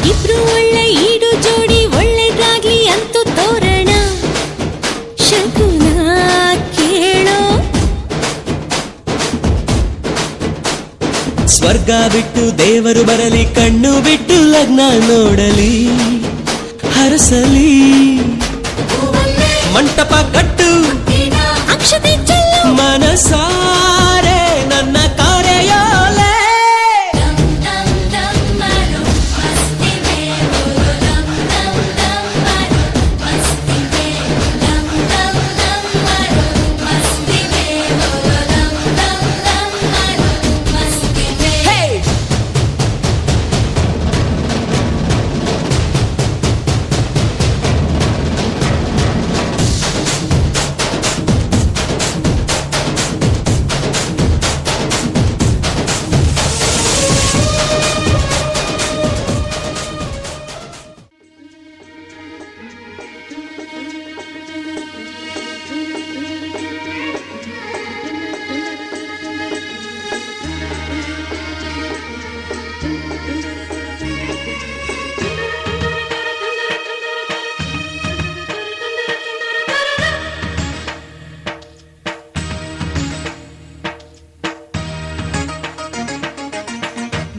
ಇಬ್ರು ಒಳ್ಳೆ ಈಡು ಜೋಡಿ ಒಳ್ಳೆದಾಗ್ಲಿ ಅಂತೂ ತೋರಣ ಶಕುನ ಕೇಳೋ ಸ್ವರ್ಗ ಬಿಟ್ಟು ದೇವರು ಬರಲಿ ಕಣ್ಣು ಬಿಟ್ಟು ಲಗ್ನ ನೋಡಲಿ ಹರಸಲಿ ಮಂಟಪ ಕಟ್ಟು ಅಕ್ಷತೆ ಚೆಲ್ಲು ಮನಸಾರೆ ನನ್ನ ಕಾರ್ಯೋಲೆ ದಮ್ ದಮ್ ದಮ್ ಮಾರೋ ಮಸ್ತಿವೆ ಬೋಲೋ ದಮ್ ದಮ್ ದಮ್ ಮಾರೋ ಮಸ್ತಿವೆ ದಮ್ ದಮ್ ದಮ್ ಮಾರೋ ಮಸ್ತಿವೆ ಬೋಲೋ ದಮ್ ದಮ್ ದಮ್ ಮಾರೋ ಮಸ್ತಿವೆ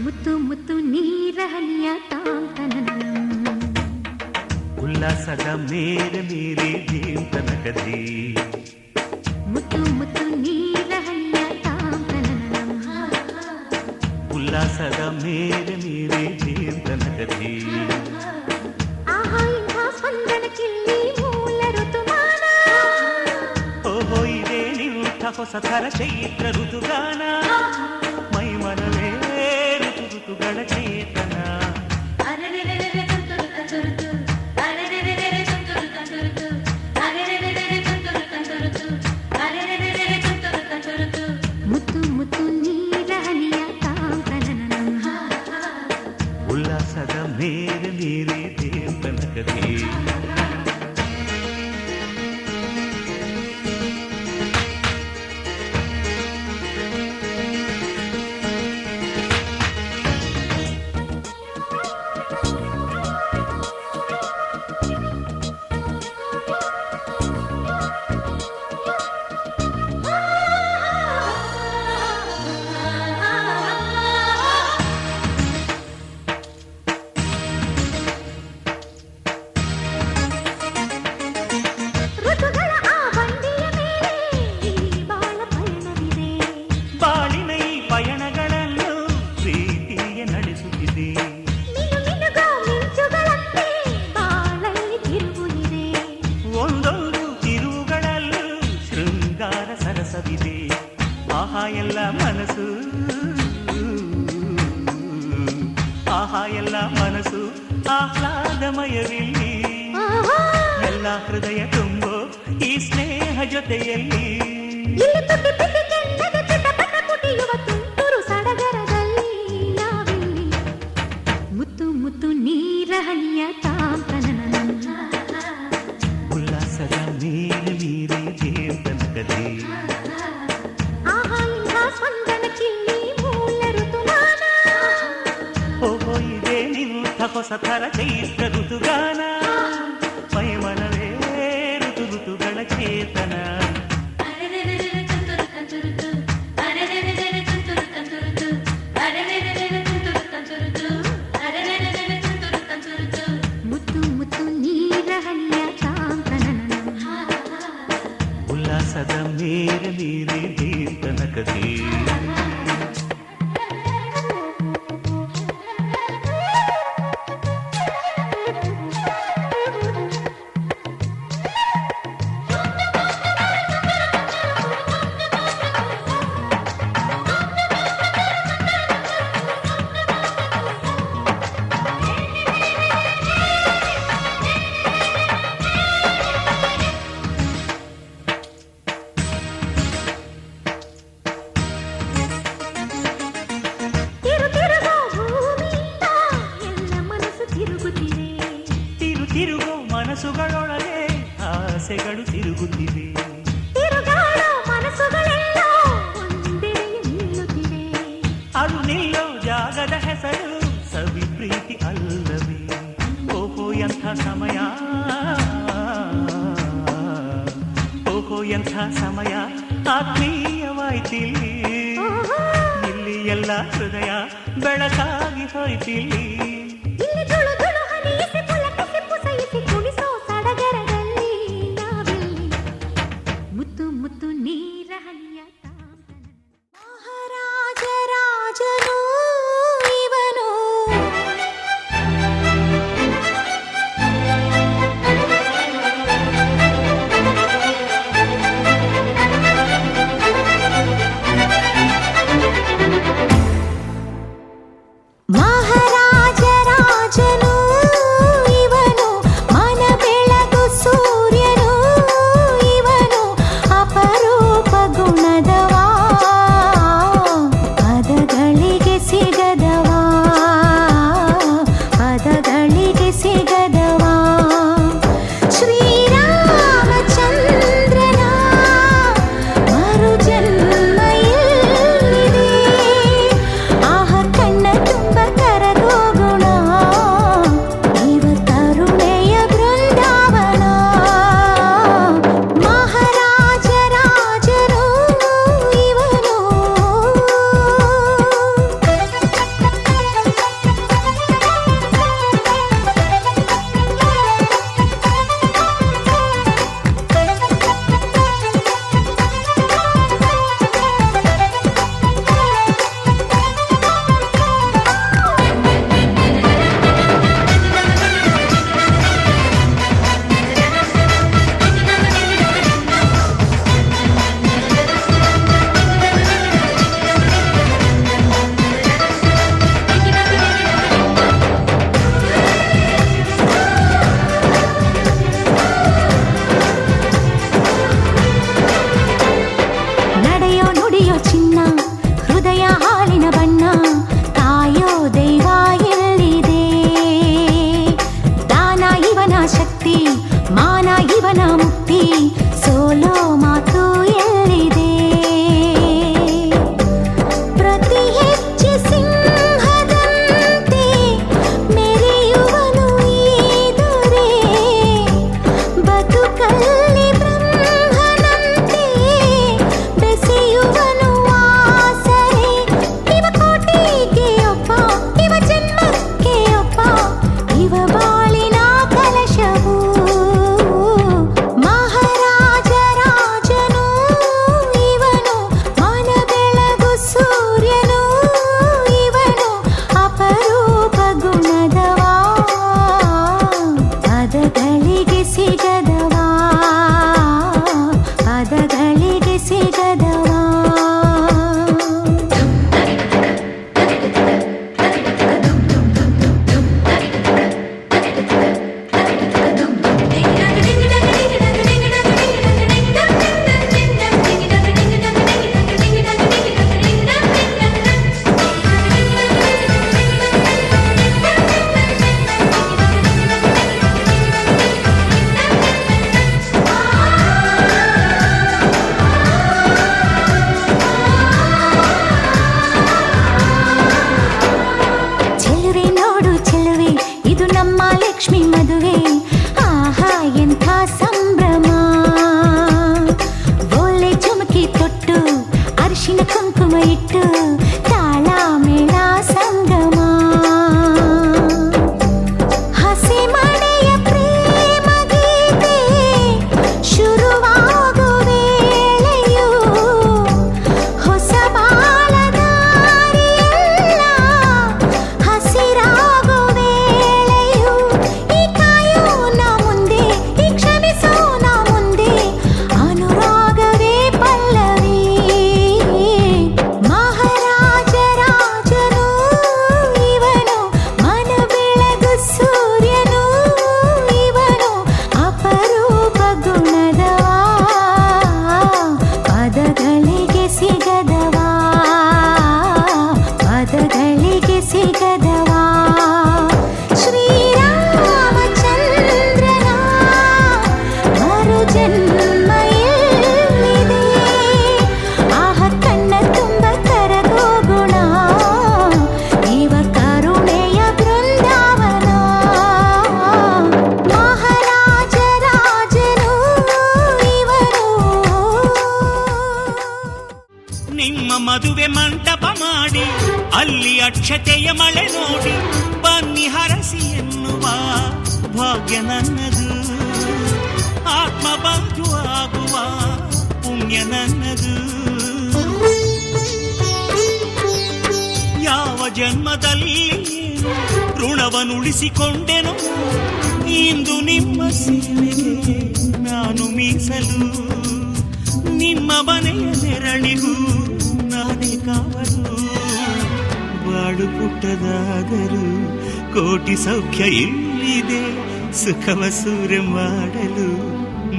ಮುತ್ತು ಮುತ್ತು ನೀರ ಹನಿಯ ತಾಂತನನಂ ಉಲ್ಲಾಸದ ಮೇಲೆ ಮೀರಿ ಜೀಂತನಕದಿ ಮುತ್ತು ಮುತ್ತು ನೀರ ಹನಿಯ ತಾಂತನನಂ ಉಲ್ಲಾಸದ ಮೇಲೆ ಮೀರಿ ಜೀಂತನಕದಿ ಆಹಾ ಇಂಥ ಸ್ಪಂದನಕ್ಕಿಲ್ಲಿ ಮೂಲ ಋತುಮಾನ ಓಹೋ ಇದೇ ನಿಂಥ ಹೊಸ ಥರ ಚೈತ್ರ ಋತುಗಾನ ಮೈ ಮನವೇ ಋತು ಋತುಗಳ ಚೇತನ ಮುತ್ತು ಮುತ್ತು ನೀರ ಹನಿಯ ತಾಂತನನಂ ಉಲ್ಲಾಸದ ಮೇಲೆ ಮೀರಿ ಜೀಂತನಕದಿ ಋತುಗಳ ಆ ಬಂಡಿಯ ಮೇಲೆ ಈ ಬಾಳ ಪಯಣವಿದೆ ಬಾಳಿನ ಈ ಪಯಣಗಳನ್ನು ಪ್ರೀತಿಯ ನಡೆಸುತ್ತಿದೆ ಮಿನುಮಿನುಗೋ ಮಿಂಚುಗಳಂತೆ ಬಾಳಲ್ಲಿ ತಿರುವು ಇದೆ ಒಂದೊಂದು ತಿರುವುಗಳಲ್ಲೂ ಶೃಂಗಾರ ಸರಸವಿದೆ ಆಹಾ ಎಲ್ಲ ಮನಸ್ಸು ಆಹಾ ಎಲ್ಲ ಮನಸ್ಸು ಆಹ್ಲಾದಮಯವಿಲ್ಲಿ ಆಹಾ ಎಲ್ಲ ಹೃದಯ ತುಂಬೋ ಈ ಸ್ನೇಹ ಜೊತೆಯಲ್ಲಿ ಇಲ್ಲಿ ತುಟಿ ಪಿಟಿ ಕೆಂಡದ ಚಿಟಪಟ ಪುಟಿಯುವ ತುಂತುರು ಸಡಗರದಲ್ಲಿ ನಾವಿಲ್ಲಿ ಮುತ್ತು ಮುತ್ತು ನೀರ ಹನಿಯ ತಾಂತನನಂ ಉಲ್ಲಾಸದ ಮೇಲೆ ಮೀರಿ ಜೀವನಕದಿ ಆಹಾ ಇಂಥ ಸ್ಪಂದನಕ್ಕಿಲ್ಲಿ ಮೂಲ ಋತುಮಾನ ಓಹೋ ಇದೇ ನಿಂಥ ಹೊಸ ಥರ ಚೈತ್ರ ಋತುಗಾನ ಮೈಮನವೇ ಋತು ಋತುಗಳ ಚೇತನ ಅರೆ ವಿಲಾಸದ ಮೇರೆ ಮೀರಿ ತನಕದೇ ತಿರುಗೋ ಮನಸ್ಸುಗಳೊಳಗೆ ಆಸೆಗಳು ತಿರುಗುತ್ತಿವೆ ಅದು ನಿಲ್ಲೋ ಜಾಗದ ಹೆಸರು ಸವಿ ಪ್ರೀತಿ ಅಲ್ಲವೇ ಓಹೋ ಎಂಥ ಸಮಯ ಓಹೋ ಎಂಥ ಸಮಯ ಆತ್ಮೀಯವಾಯ್ತಿಲ್ಲಿ ಇಲ್ಲಿ ಎಲ್ಲ ಹೃದಯ ಬೆಳಕಾಗಿ ಹೋಯ್ತಿಲ್ಲಿ ಶುರುವಾಗುವೆ ಮದುವೆ ಮಂಟಪ ಮಾಡಿ ಅಲ್ಲಿ ಅಕ್ಷತೆಯ ಮಳೆ ನೋಡಿ ಬನ್ನಿ ಹರಸಿ ಎನ್ನುವ ಭಾಗ್ಯ ನನ್ನದು. ಆತ್ಮಬಂಧು ಆಗುವ ಪುಣ್ಯ ನನ್ನದು. ಯಾವ ಜನ್ಮದಲ್ಲಿ ಋಣವನ್ನುಳಿಸಿಕೊಂಡೆನೋ ಇಂದು ನಿಮ್ಮ ಸೇವೆಗೆ ನಾನು ಮೀಸಲು. ನಿಮ್ಮ ಮನೆಯ ನೆರಳಿಗೂ ನಾನೇ ಕಾವಲು. ಬಾಡು ಪುಟ್ಟದಾದರೂ ಕೋಟಿ ಸೌಖ್ಯ ಇಲ್ಲಿದೆ ಸುಖವ ಸೂರೆ ಮಾಡಲು.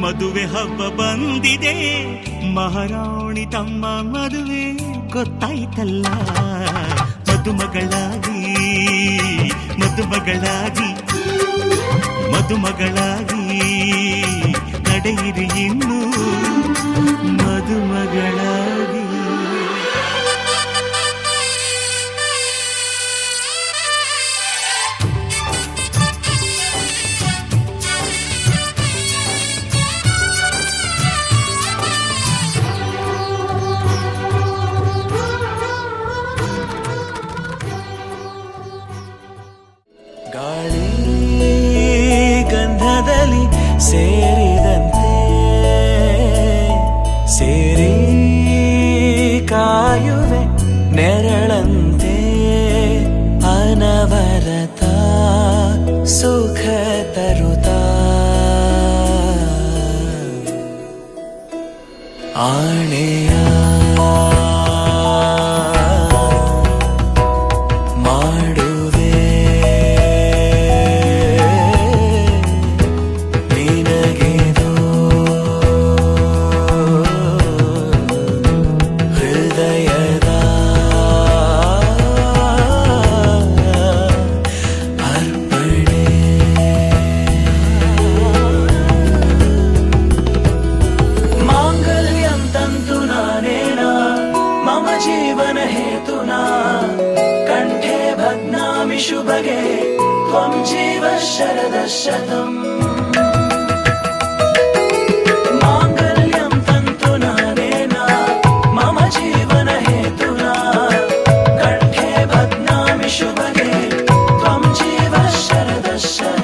ಮದುವೆ ಹಬ್ಬ ಬಂದಿದೆ ಮಹಾರಾಣಿ ತಮ್ಮ ಮದುವೆ ಗೊತ್ತಾಯ್ತಲ್ಲ. ಮದುಮಗಳಾಗಿ ಮದುಮಗಳಾಗಿ ಮದುಮಗಳಾಗಿ ನಡೆಯಿರಿ ಇನ್ನು ಮದುಮಗಳಾಗಿ. ಗಾಳಿ ಗಂಧದಲ್ಲಿ ಸೇರಿದಂತೆ ಸೇರಿ ಕಾಯುವೆ ನೆರಳಂತೆ ಅನವರತ ಸುಖ ತರುತ್ತಾ ಆಣೆಯ ಮಾಡುವೆ ನಿನಗೆದೋ ಹೃದಯದ ಅರ್ಪಣೆ. ಮಾಂಗಲ್ಯಂ ತಂತು ನಾನೇನ ಮಮ ಜೀವನ ಹೇತುನಾ ಕಂಠೆ ಭಗ್ನಾಮಿ ಶುಭಗೆ ತ್ವಂ ಜೀವ ಶರದ ಶತಂ. ಮಾಂಗಲ್ಯಂ ತಂತು ನಾನೇನ ಮಮ ಜೀವನ ಹೇತುನಾ ಕಂಠೆ ಭಗ್ನಾಮಿ ಶುಭಗೆ ತ್ವಂ ಜೀವ ಶರದ ಶತಂ.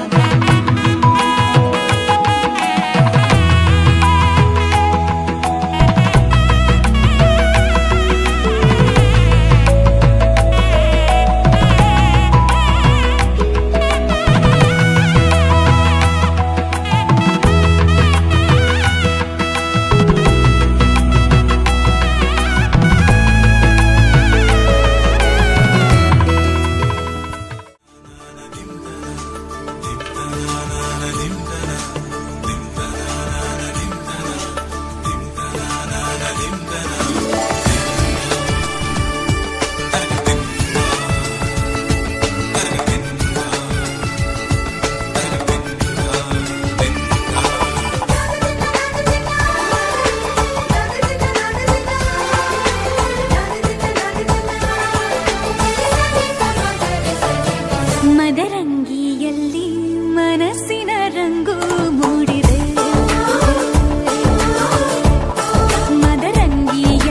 ಮದರಂಗಿಯಲ್ಲಿ ಮನಸ್ಸಿನ ರಂಗು ಮೂಡಿದೆ. ಮದರಂಗಿಯಲ್ಲಿ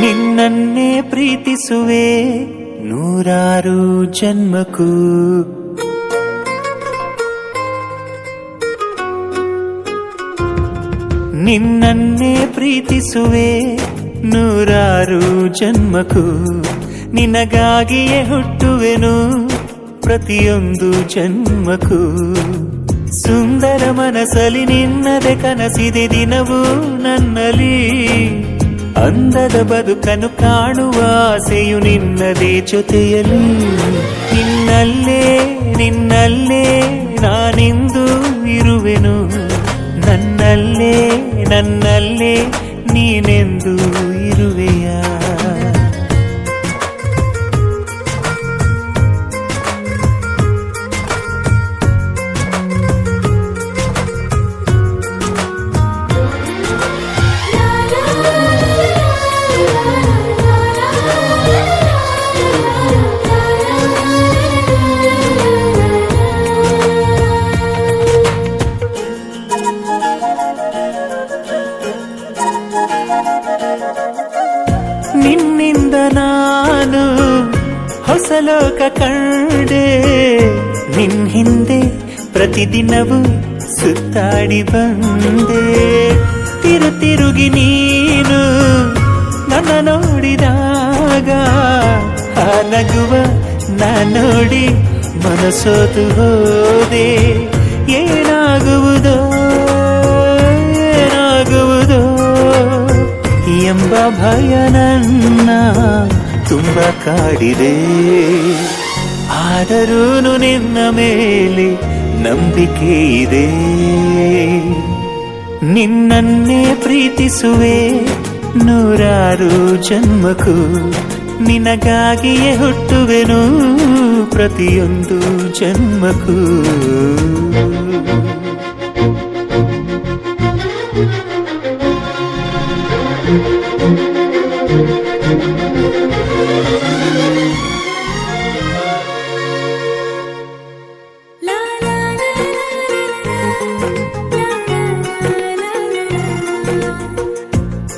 ನಿನ್ನನ್ನೇ ಪ್ರೀತಿಸುವೆ ನೂರಾರು ಜನ್ಮಕ್ಕೂ. ನಿನ್ನನ್ನೇ ಪ್ರೀತಿಸುವೆ ನೂರಾರು ಜನ್ಮಕ್ಕೂ. ನಿನಗಾಗಿಯೇ ಹುಟ್ಟುವೆನು ಪ್ರತಿಯೊಂದು ಜನ್ಮಕ್ಕೂ. ಸುಂದರ ಮನಸ್ಸಲ್ಲಿ ನಿನ್ನದೆ ಕನಸಿದೆ ದಿನವೂ ನನ್ನಲ್ಲಿ. ಅಂದದ ಬದುಕನ್ನು ಕಾಣುವ ಆಸೆಯು ನಿನ್ನದೇ ಜೊತೆಯಲ್ಲಿ. ನಿನ್ನಲ್ಲೇ ನಿನ್ನಲ್ಲೇ ನಾನಿಂದು ಇರುವೆನು. ನನ್ನಲ್ಲೇ ನನ್ನಲ್ಲೇ ನೀನೆಂದು ಇರುವೆಯಾ. ನಿನ್ನಿಂದ ನಾನು ಹೊಸ ಲೋಕ ಕಂಡೆ. ನಿನ್ ಹಿಂದೆ ಪ್ರತಿದಿನವೂ ಸುತ್ತಾಡಿ ಬಂದೆ. ತಿರುಗಿ ನೀನು ನನ್ನ ನೋಡಿದಾಗ ಆ ನಗುವ ನಾ ನೋಡಿ ಮನಸೋತು ಹೋದೆ. ಏನಾಗುವುದೋ ಏನಾಗುವುದೋ ಎಂಬ ಭಯ ನನ್ನ ತುಂಬ ಕಾಡಿದೆ. ಆದರೂ ನಿನ್ನ ಮೇಲೆ ನಂಬಿಕೆ ಇದೆ. ನಿನ್ನನ್ನೇ ಪ್ರೀತಿಸುವೆ ನೂರಾರು ಜನ್ಮಕ್ಕೂ. ನಿನಗಾಗಿಯೇ ಹುಟ್ಟುವೆನು ಪ್ರತಿಯೊಂದು ಜನ್ಮಕ್ಕೂ.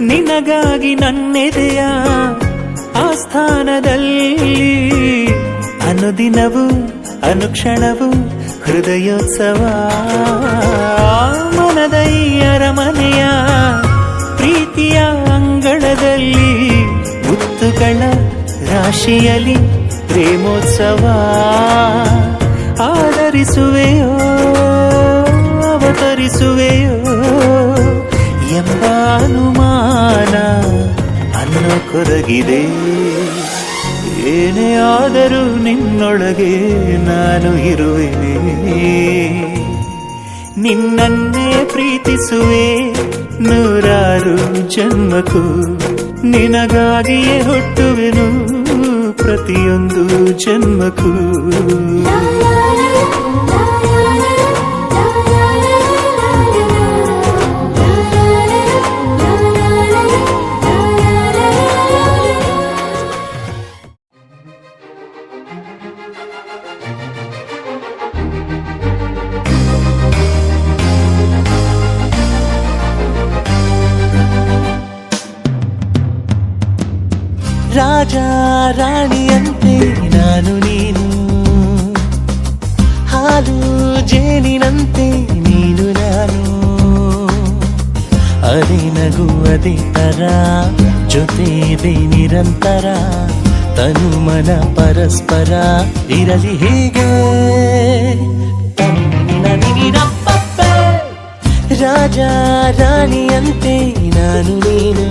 ನಿನಗಾಗಿ ನನ್ನೆದೆಯ ಆಸ್ಥಾನದಲ್ಲಿ ಅನುದಿನವೂ ಅನುಕ್ಷಣವೂ ಹೃದಯೋತ್ಸವ. ಮನದ ಈ ಅರಮನೆಯ ಪ್ರೀತಿಯ ಅಂಗಳದಲ್ಲಿ ಮುತ್ತುಗಳ ರಾಶಿಯಲ್ಲಿ ಪ್ರೇಮೋತ್ಸವ. ಆದರಿಸುವೆಯೋ ಅವತರಿಸುವೆಯೋ ಎಂಬ ಅನುಮಾನ ಅನ್ನೋ ಕೊರಗಿದೆ. ಏನೇ ಆದರೂ ನಿನ್ನೊಳಗೆ ನಾನು ಇರುವೆನೆ. ನಿನ್ನನ್ನೇ ಪ್ರೀತಿಸುವೆ ನೂರಾರು ಜನ್ಮಕ್ಕೂ. ನಿನಗಾಗಿಯೇ ಹುಟ್ಟುವೆನು ಪ್ರತಿಯೊಂದು ಜನ್ಮಕ್ಕೂ. ರಾಜ ರಾಣಿಯಂತೆ ನಾನು ನೀನು. ಹಾಲು ಜೇನಿನಂತೆ ನೀನು ನಾನು. ಅದೇ ನಗು ಅದೇ ತರ ಜೊತೆ ಇದೆ ನಿರಂತರ. ತನು ಮನ ಪರಸ್ಪರ ಇರಲಿ ಹೀಗೆ. ರಾಜ ರಾಣಿಯಂತೆ ನಾನು ನೀನು.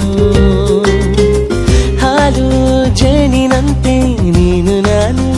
ಹಾಲು ಜೇನಿನಂತೆ ನೀನು ನಾನು.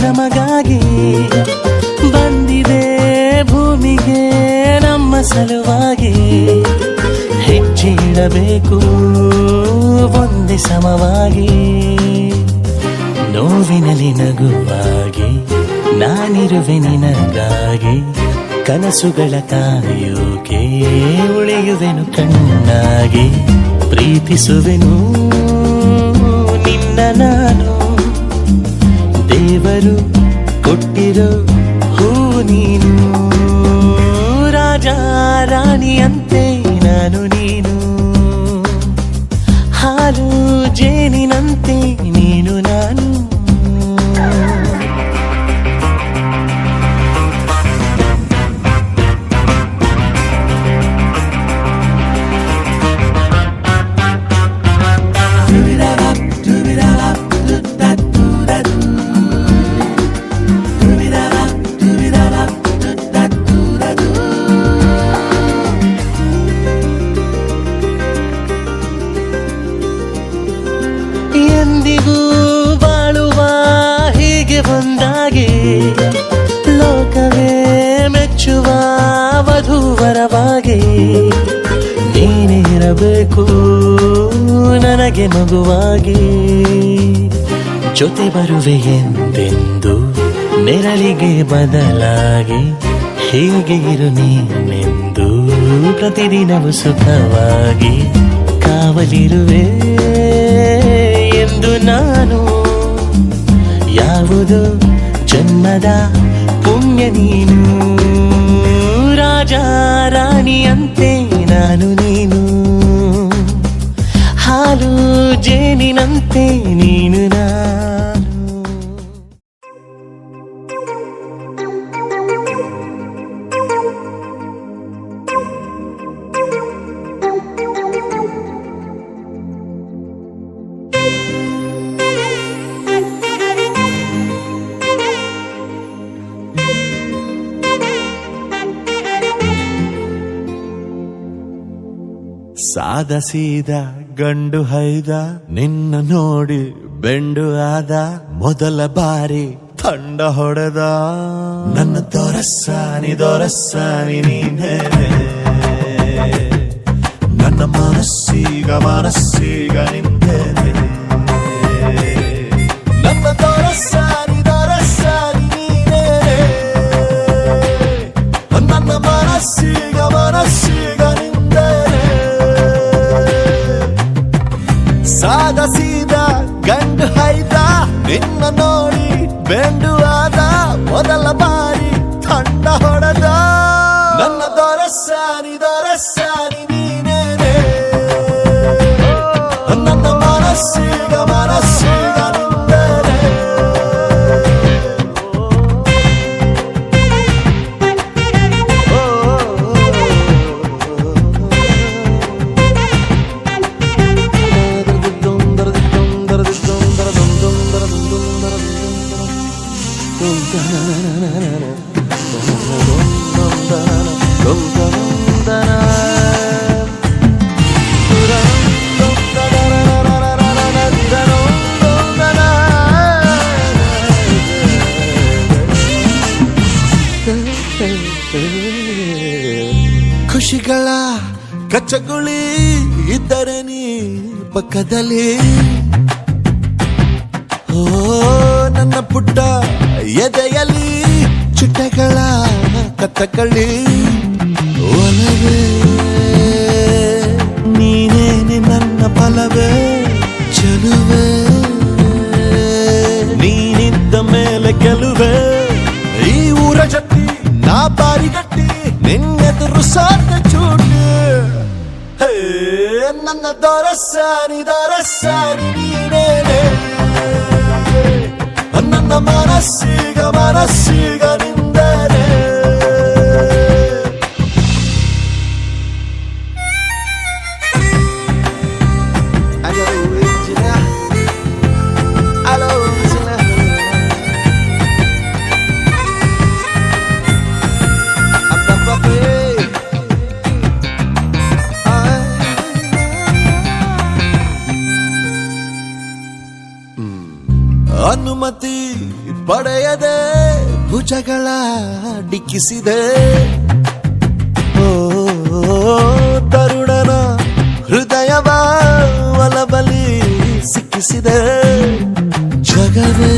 ನಮಗಾಗಿ ಬಂದಿದೆ ಭೂಮಿಗೆ ನಮ್ಮ ಸಲುವಾಗಿ. ಇರಬೇಕು ಒಂದೇ ಸಮವಾಗಿ, ನೋವಿನಲ್ಲಿ ನಗುವಾಗಿ ನಾನಿರುವೆ ನಿನಗಾಗಿ, ಕನಸುಗಳ ಕಾಯೋಕೆ ಉಳಿಯುವೆನು ಕಣ್ಣಾಗಿ, ಪ್ರೀತಿಸುವೆನು ನಿನ್ನ ನಾನು, ದೇವರು ಕೊಟ್ಟಿರೋ ಹೂ ನೀನು, ರಾಜ ರಾಣಿಯಂತೆ ನಾನು ನೀನು, ಹಾಲು ಜೇನಿನಂತೆ ನೀನು ನಾನು. ಎಂದಿಗೂ ಬಾಳುವ ಹೀಗೆ ಒಂದಾಗಿ, ಲೋಕವೇ ಮೆಚ್ಚುವ ವಧೂವರವಾಗಿ, ನೀನಿರಬೇಕು ನನಗೆ ಮಗುವಾಗಿ, ಜೊತೆ ಬರುವೆ ಎಂದೆಂದು ನೆರಳಿಗೆ ಬದಲಾಗಿ, ಹೀಗೆ ಇರು ನೀನೆಂದು ಪ್ರತಿದಿನವೂ ಸುಖವಾಗಿ, ಕಾವಲಿರುವೆ ಎಂದು ನಾನು, ಯಾವುದೋ ಜನ್ಮದ ಪುಣ್ಯ ನೀನು, ರಾಜ ರಾಣಿಯಂತೆ ನಾನು ನೀನು, ಹಾಲು ಜೇನಿನಂತೆ ನೀನು ನಾನು. ಸಾದ ಸೀದ ಗಂಡು ಹೈದ, ನಿನ್ನ ನೋಡಿ ಬೆಂಡು ಆದ, ಮೊದಲ ಬಾರಿ ತಂಡ ಹೊಡೆದ, ನನ್ನ ದೊರಸ್ಸಾನಿ ನೀನೇ, ನನ್ನ ಮನಸ್ಸೀಗ ನಿಂದೆ, ನನ್ನ ದೊರಸ್ಸಾನಿ ನೀನೇ, ನನ್ನ ಮನಸ್ಸೀಗ ನಿಂದೆ, ಸಾದ ಸೀದ ಗಂಡು ಹೈದ, ನಿನ್ನ ನೋಡಿ ಬೆಂಡು ಆದ, ಮೊದಲ ಬಾರಿ ತಂಡ ಹೊಡೆದ, ನನ್ನ ದೊರಸ್ಸಾನಿ ನೀನೇ, ನನ್ನ ಮನಸ್ಸೀಗ ನಿಂದೆ. ಖುಷಿಗಳ ಕಚ್ಚಗುಳಿ ಇದ್ದರೆ ನೀ ಪಕ್ಕದಲ್ಲಿ, ಓ ನನ್ನ ಪುಟ್ಟ ಎದೆಯಲ್ಲಿ ಚಿಟ್ಟೆಗಳ ಕಥಕಳಿ, ಒಲವೇ ನೀನೇನೆ ನನ್ನ ಫಲವೇ, ಚೆಲುವೆ ನೀನಿದ್ದ ಮೇಲೆ ಗೆಲುವೆ, ಈ ಊರ ಜಟ್ಟಿ ನಾ ಬಾರಿಗಟ್ಟಿ, ನಿನ್ನೆದುರು ಸಾರ್ಥ ಚೂಟಿ, ನನ್ನ ದೊರಸ್ಸಾನಿ ನೀನೇನೆ, ನನ್ನ ಮನಸ್ಸೀಗ ನಿಂದರೆ. ಅನುಮತಿ ಪಡೆಯದೆ ಭುಜಗಳ ಡಿಕ್ಕಿಸಿದೆ, ಓ ತರುಣನ ಹೃದಯ ಹೃದಯವ ಒಲಬಲಿ ಸಿಕ್ಕಿಸಿದೆ ಜಗವೇ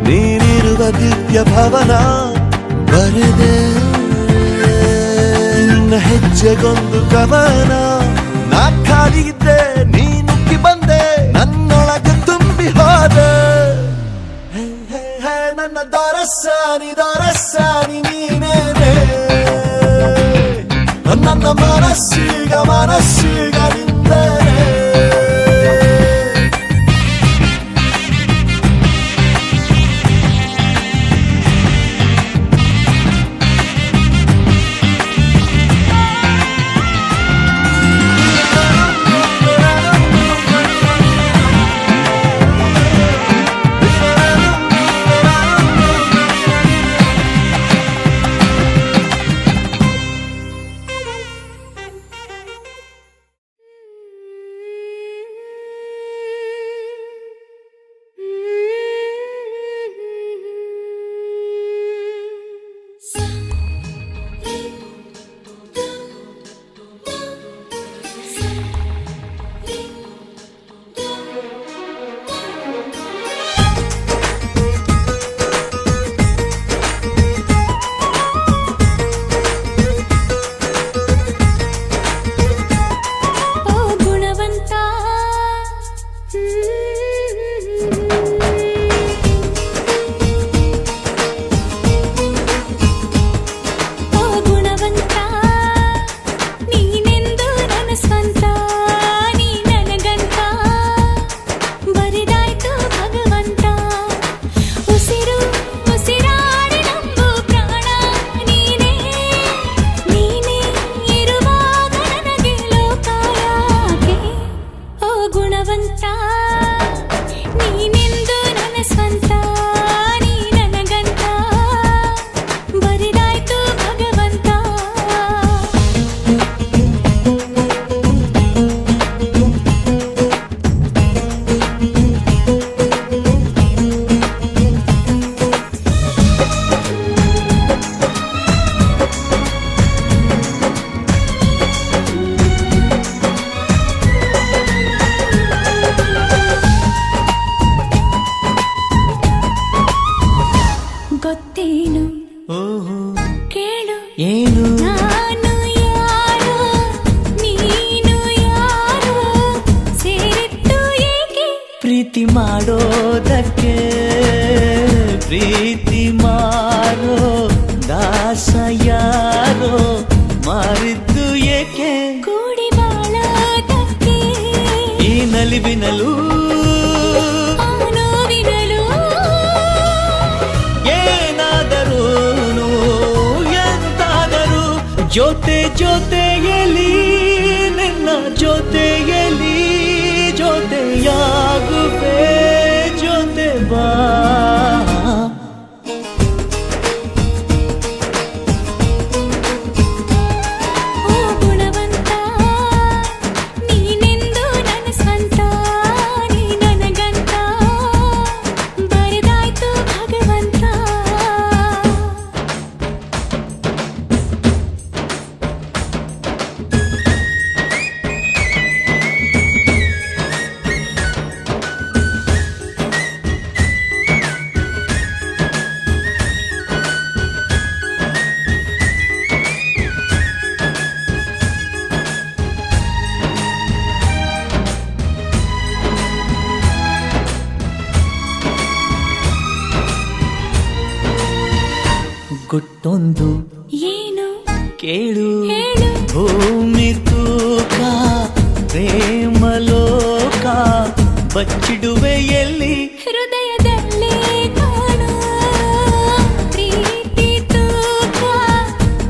ನೀನಿರುವ ದಿವ್ಯ ಭವನ ಬರೆದೆ ನಿನ್ನ ಹೆಜ್ಜೆಗೊಂದು ಕವನ ನಾ ಖಾಲಿ ಇದ್ದೆ ನೀ ನುಗ್ಗಿ ಬಂದೆ ನನ್ನೊಳಗೆ ತುಂಬಿ ಹೋದೆ ಹೇ, ಹೇ, ಹೇ, ನನ್ನ ದೊರಸಾನಿ ನೀನೇನೆ ನನ್ನ ಮನಸ್ಸೀಗ ನಿಂದೇನೆ ಗೊತ್ತೇನು ಕೇಳು ಏನು ನಾನು ಯಾರು ನೀನು ಯಾರು ಸೇರಿತ್ತು ಏಕೆ ಪ್ರೀತಿ ಮಾಡೋದಕ್ಕೆ ಪ್ರೀತಿ ಮಾಡೋ ದಾಸ ಯಾರೋ ಮಾರಿದ್ದು ಏಕೆ ಕೂಡಿ ಬಾಳೋದಕ್ಕೆ ಈ ನಲಿವಿನಲು ಆ ನೋವಿನಲು ಏನಾದರೂ ಎಂತಾದರೂ ಜೊತೆಯಲ್ಲಿ ನಿನ್ನ ಜೊತೆಯಲ್ಲಿ ಜೊತೆಯಾಗುವೆ ಜೊತೆ ಬಾ ಓ ಗುಣವಂತ ನೀನೆಂದು ನನ್ನ ಸ್ವಂತ ನೀ ನನಗಂತ ಬರೆದಾಯ್ತು ಭಗವಂತ ಗುಟ್ಟೊಂದು ಏನು ಕೇಳು ಹೇಳು ಭೂಮಿ ತೂಕ ಪ್ರೇಮಲೋಕ ಬಚ್ಚಿಡುವೆ ಎಲ್ಲಿ ಹೃದಯದಲ್ಲೇ ಕಾಣು ಪ್ರೀತಿ ತೂಕ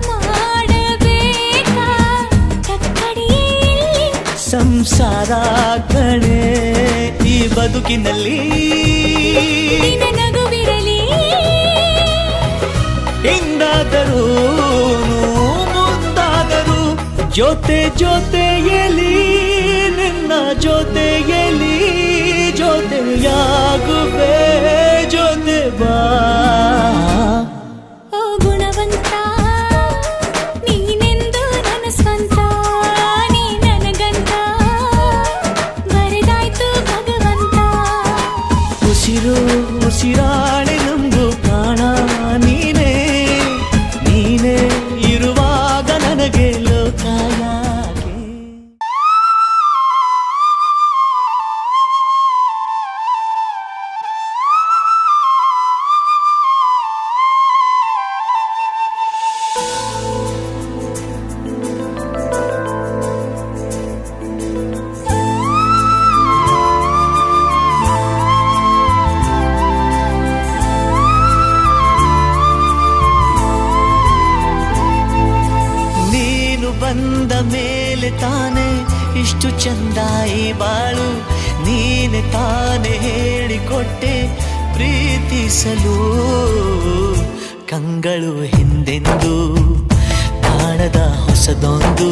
ಮಾಡಬೇಕಾ ಕಕ್ಕಡಿಯಲ್ಲಿ ಸಂಸಾರ ಕಣೆ ಈ ಬದುಕಿನಲ್ಲಿ ನಿನ್ನ ನಗುವಿರಲಿ ಹಿಂದಾದರೂ ಮುಂದಾದರೂ ಜೊತೆಯಲ್ಲಿ ನಿನ್ನ ಜೊತೆಯಲ್ಲಿ ಜೊತೆಯಾಗುವೆ ಜೊತೆ ಬಾ ಓ ಗುಣವಂತ ನೀನೆಂದು ನನ್ನ ಸ್ವಂತ ನೀ ಉಸಿರು ಉಸಿರಾಡಿ ನಂಬು ಪ್ರಾಣ ನೀನೇ ನೀನೇ ಇರುವಾಗ ನನಗೆ ಲೋಕ ಯಾಕೆ? ಬಂದ ಮೇಲೆ ತಾನೆ ಇಷ್ಟು ಚಂದ ಈ ಬಾಳು ನೀನೆ ತಾನೆ ಹೇಳಿಕೊಟ್ಟೆ ಪ್ರೀತಿಸಲು ಕಂಗಳು ಹಿಂದೆಂದು ಕಾಣದ ಹೊಸದೊಂದು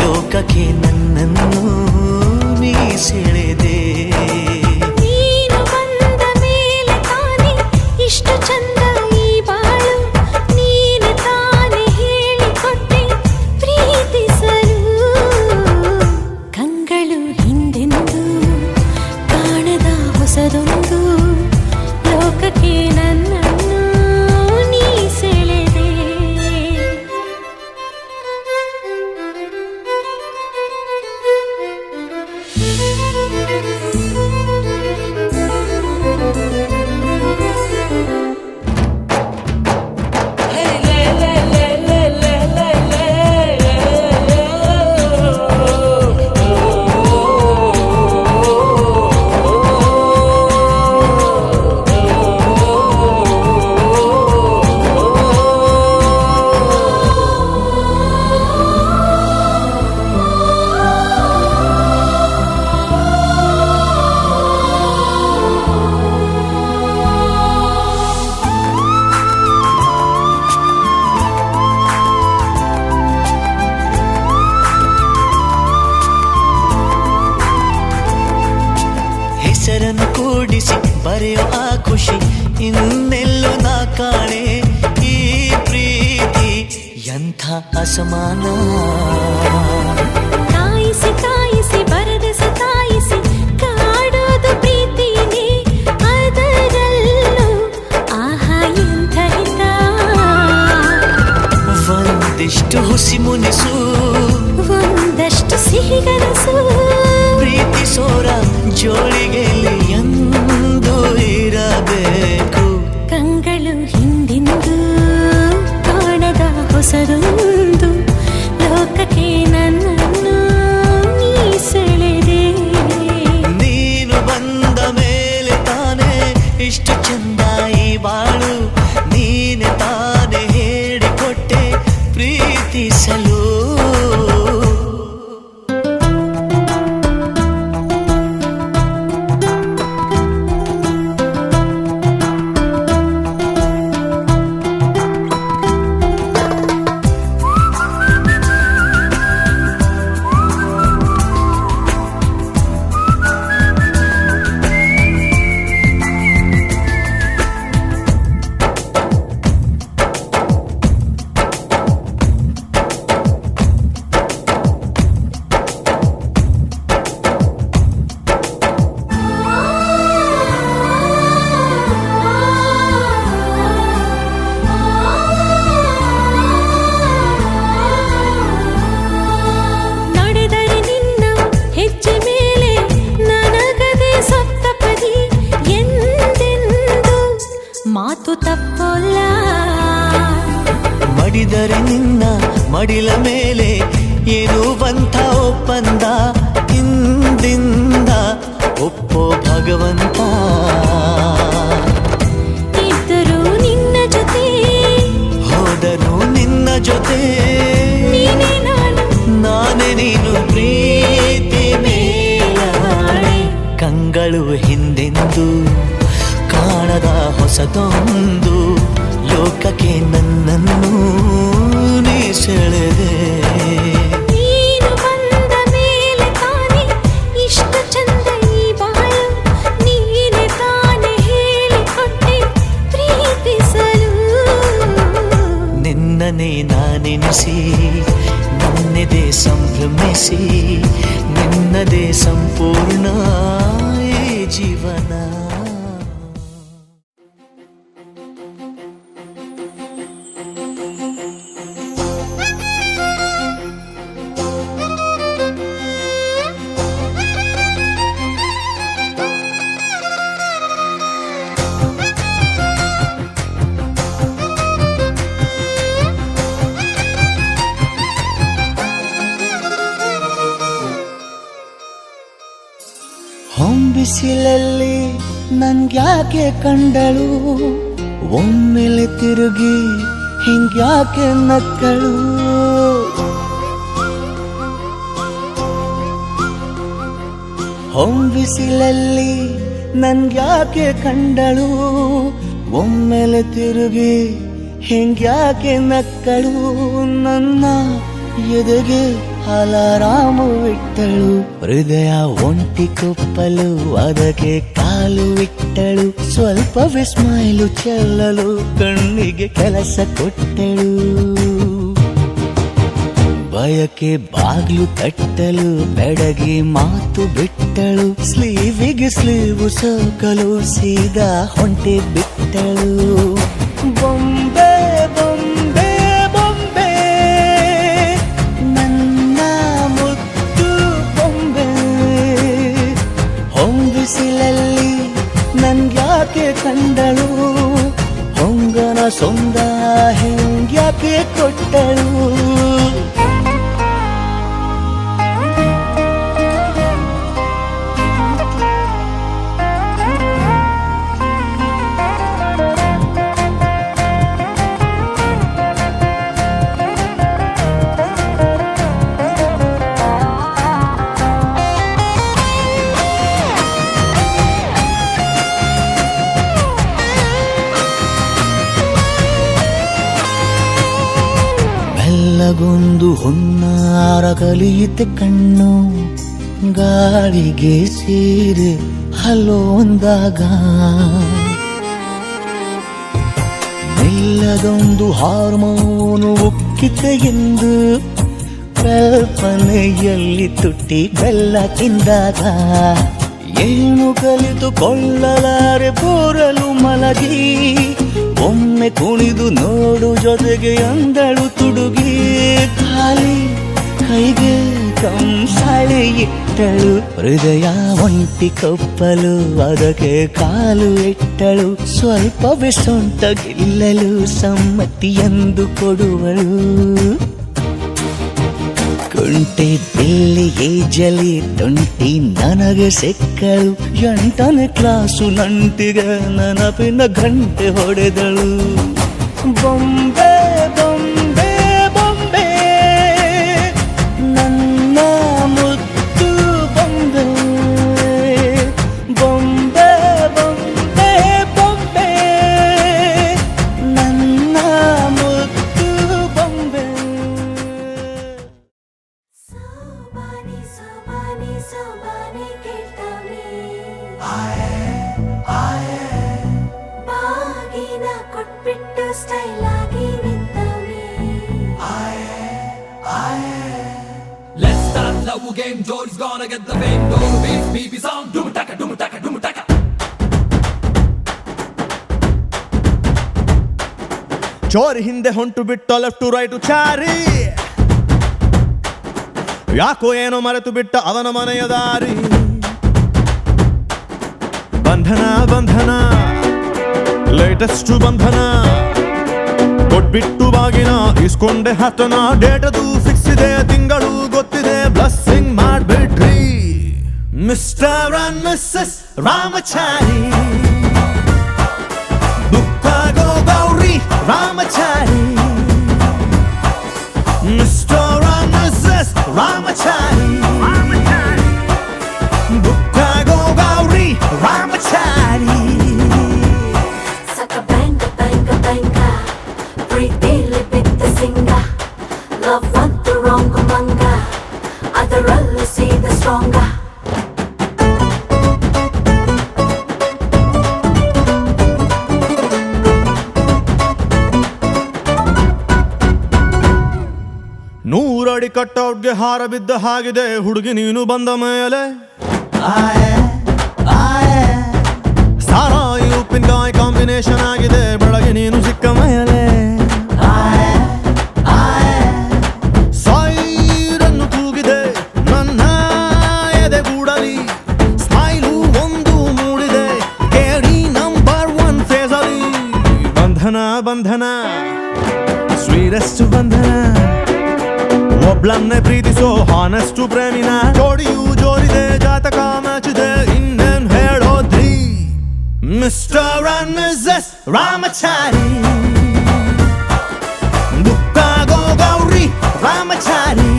ಲೋಕಕ್ಕೆ ನನ್ನನ್ನು ನೀ ಸೆಳೆದೆ ನೀನು ಬಂದ ಮೇಲೆ ತಾನೆ ಇಷ್ಟು ಚಂದ ಈ ಬಾಳು ನೀನೆ ತಾನೆ ಹೇಳಿಕೊಟ್ಟೆ ಪ್ರೀತಿಸಲು ಕಂಗಳು ಹಿಂದೆಂದು ಕಾಣದ ಹೊಸದೊಂದು ಲೋಕಕ್ಕೆ ನನ್ನನ್ನು ನೀ ಸೆಳೆದೆ ಹೆಸರನ್ನು ಕೂಡಿಸಿ ಬರೆಯೋ ಆ ಖುಷಿ ಇನ್ನೆಲ್ಲೂ ನಾ ಕಾಣೆ ಈ ಪ್ರೀತಿ ಎಂಥ ಅಸಮಾನ ಕಾಯಿಸಿ ಕಾಯಿಸಿ ಬರದ ಸತಾಯಿಸಿ ಕಾಡೋದು ಪ್ರೀತಿನೇ ಅದರಲ್ಲೂ ಆಹಾ ಎಂಥ ಹಿತ ಒಂದಿಷ್ಟು ಹುಸಿ ಮುನಿಸು ಒಂದಷ್ಟು ಸಿಹಿಗನಸು ಪ್ರೀತಿಸೋರ ಜೋಳಿಗೆಯಲ್ಲಿ ಎಂದು ಇರಬೇಕು ಕಂಗಳು ಹಿಂದಿಂದು ಕಾಣದ ಹೊಸದೊಂದು ಲೋಕಕ್ಕೆ ನನ್ನನ್ನು ನೀ ಸೆಳೆದೆ ನೀನು ಬಂದ ಮೇಲೆ ತಾನೆ ಇಷ್ಟು ಚಂದ ಈ ಬಾಳು ನೀನೆ ತಾನೆ ಹೇಳಿಕೊಟ್ಟೆ ಪ್ರೀತಿಸಲು ಮಾತು ತಪ್ಪೋಲ್ಲ ಮಡಿದರೆ ನಿನ್ನ ಮಡಿಲ ಮೇಲೆ ಏನು ಬಂತ ಒಪ್ಪಂದ ಹಿಂದಿಂದ ಒಪ್ಪೋ ಭಗವಂತ ಇದ್ದರೂ ನಿನ್ನ ಜೊತೆ ಹೋದರೂ ನಿನ್ನ ಜೊತೆ ನೀನೇ ನಾನು ನಾನೇ ನೀನು ಪ್ರೀತಿ ಮೇಲಾಣೆ ಕಂಗಳು ಹಿಂದೆಂದು ಕಾಣದ ಹೊಸದೊಂದು ಲೋಕಕ್ಕೆ ನನ್ನನ್ನು ನೀ ಸೆಳೆದೆ ನೀನು ಬಂದ ಮೇಲೆ ತಾನೆ ಇಷ್ಟು ಚಂದ ಈ ಬಾಳು ನೀನೆ ತಾನೆ ಹೇಳಿಕೊಟ್ಟೆ ಪ್ರೀತಿಸಲು ನಿನ್ನನೇ ನಾನೆನಿಸಿ ನನ್ನೆದೆ ಸಂಭ್ರಮಿಸಿ ನಿನ್ನದೇ ಸಂಪೂರ್ಣ ಈ ಜೀವನ ಬಿಸಿಲಲ್ಲಿ ನನ್ಗ್ಯಾಕೆ ಕಂಡಳು ಒಮ್ಮೆಲೆ ತಿರುಗಿ ಹಿಂಗ್ಯಾಕೆ ನಕ್ಕಳು ಹೊಂಬಿಸಿಲಲ್ಲಿ ನನ್ಗ್ಯಾಕೆ ಕಂಡಳು ಒಮ್ಮೆಲೆ ತಿರುಗಿ ಹಿಂಗ್ಯಾಕೆ ನಕ್ಕಳು ನನ್ನ ಎದೆಗೆ ಅಲಾರಾಮು ಇಟ್ಟಳು ಹೃದಯ ಒಂಟಿ ಕೊಪ್ಪಲು ಅದಕ್ಕೆ ಕಾಲು ಇಟ್ಟಳು ಸ್ವಲ್ಪವೇ ಸ್ಮೈಲು ಚೆಲ್ಲಲು ಕಣ್ಣಿಗೆ ಕೆಲಸ ಕೊಟ್ಟಳು ಬಯಕೆ ಬಾಗ್ಲು ತಟ್ಟಲು ಬೆಡಗಿ ಮಾತು ಬಿಟ್ಟಳು ಸ್ಲೀವಿಗೆ ಸ್ಲೀವು ಸೋಕಲು ಸೀದಾ ಹೊಂಟೆ ಬಿಟ್ಟಳು ಬೊಂಬೆ ಬೊಂಬೆ ಬೊಂಬೆ ನನ್ನ ಮುದ್ದು ಬೊಂಬೆ ಹೊಂಬಿಸಿಲಲ್ಲಿ ನನ್ಗ್ಯಾಕೆ ಕಂಡಳು ಹೊಂಗನ ಸೊಂದ ಹೆಂಗ್ಯಾಕೆ ಕೊಟ್ಟಳು ಬೆಲ್ಲಗೊಂದು ಹೊನ್ನಾರ ಕಲಿಯುತ್ತೆ ಕಣ್ಣು ಗಾಳಿಗೆ ಸೀರೆ ಹಲೋಂದಾಗ ಬೆಲ್ಲದೊಂದು ಹಾರ್ಮೋನು ಉಕ್ಕಿತೆ ಎಂದು ಕಲ್ಪನೆಯಲ್ಲಿ ತುಟ್ಟಿ ಬೆಲ್ಲ ತಿಂದಾಗ ಏನು ಕಲಿತುಕೊಳ್ಳಲಾರೆ ಬೋರಲು ಮಲಗಿ ಒಮ್ಮೆ ಕುಣಿದು ನೋಡು ಜೊತೆಗೆ ಅಂದಳು ತುಡುಗಿ ಖಾಲಿ ಕೈಗೆ ಕಂಸಾಳೆ ಇಟ್ಟಳು ಹೃದಯ ಒಂಟಿ ಕೊಪ್ಪಲು ಅದಕ್ಕೆ ಕಾಲು ಇಟ್ಟಳು ಸ್ವಲ್ಪವೇ ಸೊಂಟ ಗೆಲ್ಲಲು ಸಮ್ಮತಿಯೆಂದು ಕೊಡುವಳು ಕುಂಟೆ ಬಿಲ್ಲಿ ಏಜಲಿ ತುಂಟಿ ನನಗೆ ಸಿಕ್ಕಳು 8ನೇ ಕ್ಲಾಸು ನಂಟಿಗೆ ನೆನಪಿನ ಗಂಟೆ ಹೊಡೆದಳು ಬೊಂಬೆ ಬೊಂಬೆ ಬೊಂಬೆ ನನ್ನ ಮುದ್ದು ಬೊಂಬೆ ಬೊಂಬೆ ಬೊಂಬೆ ಬೊಂಬೆ ನನ್ನ ಮುದ್ದು ಬೊಂಬೆ ಸೋಬಾನೆ ಸೋಬಾನೆ ಸೋಬಾನೆ ಕೇಳ್ತಾವೆ ಬಾಗಿನ ಕೊಟ್ಬಿಟ್ಟು ಸ್ಟೈಲ್ ಆಗಿ ನಿಂತವೆ Let's start love game. Jory's gonna get the fame. Go bass, baby sound. Dumataka, dumataka, dumataka. ಚೋರಿ ಹಿಂದೆ ಹೊಂಟು ಬಿಟ್ಟು ಲೆಫ್ಟ್ ಟು ರೈಟ್ ಚಾರಿ ಯಾಕೋ ಏನೋ ಮರೆತು ಬಿಟ್ಟ ಅವನ ಮನೆಯ ದಾರಿ ಬಂಧನ ಬಂಧನ ಲೇಟೆಸ್ಟ್ ಬಂಧನ ಕೊಟ್ಬಿಟ್ಟು ಬಾಗಿನ ಇಸ್ಕೊಂಡೆ ಹತ್ತನ ಡೇಟದು ಫಿಕ್ಸ್ ಇದೆ ತಿಂಗಳು ಗೊತ್ತಿದೆ ಬ್ಲಸ್ಸಿಂಗ್ ಮಾಡ್ಬಿಟ್ರಿ ಮಿಸ್ಟರ್ ಅಂಡ್ ಮಿಸ್ಸಸ್ ರಾಮಚಾರಿ ಬುಕ್ಕಾಗೋ Gauri Ramachari Mr and Mrs Ramachari ಬುಕ್ಕಾಗೋ Gauri Ramachari Saka banga banga banga ಪ್ರೀತಿಲಿ ಬಿದ್ದ ಸಿಂಗ ಲವ್ ಅಂತೂ ರಾಂಗ್ ಮಂಗ ಅದರಲ್ಲೂ ಸೀದ ಸ್ಟ್ರಾಂಗ ನೂರಡಿ ಕಟ್ಔಟ್ಗೆ ಹಾರ ಬಿದ್ದ ಹಾಗಿದೆ ಹುಡುಗಿ ನೀನು ಬಂದ ಮೇಲೆ ಸಾರಾಯಿ ಉಪ್ಪಿನಕಾಯಿ ಕಾಂಬಿನೇಷನ್ ಆಗಿದೆ ಬೆಳಗ್ಗೆ ನೀನು ಸಿಕ್ಕ ಮೇಲೆ ಸೈರನ್ನು ಕೂಗಿದೆ ನನ್ನ ಎದೆಗೂಡಲಿ ಸ್ಮೈಲು ಒಂದು ಮೂಡಿದೆ ಕೇಳಿ ನಂಬರ್ 1 ಫೇಸಲ್ಲಿ ಬಂಧನ ಬಂಧನ ಸ್ವೀರೆಸ್ಟ್ ಬಂಧನ ಒಬ್ಳನ್ನೇ ಪ್ರೀತಿಸೋ ಹಾನೆಸ್ಟು ಪ್ರೇಮಿನ ಜೋಡಿಯು ಜೋರಿದೆ ಜಾತಕ ಮ್ಯಾಚಿದೆ ಇನ್ನೇನ್ ಹೇಳೋ ಮಿಸ್ಟರ್ ಅಂಡ್ ಮಿಸಸ್ ರಾಮಚಾರಿ ಬುಕ್ಕಾಗೋ ಗೌರಿ ರಾಮಚಾರಿ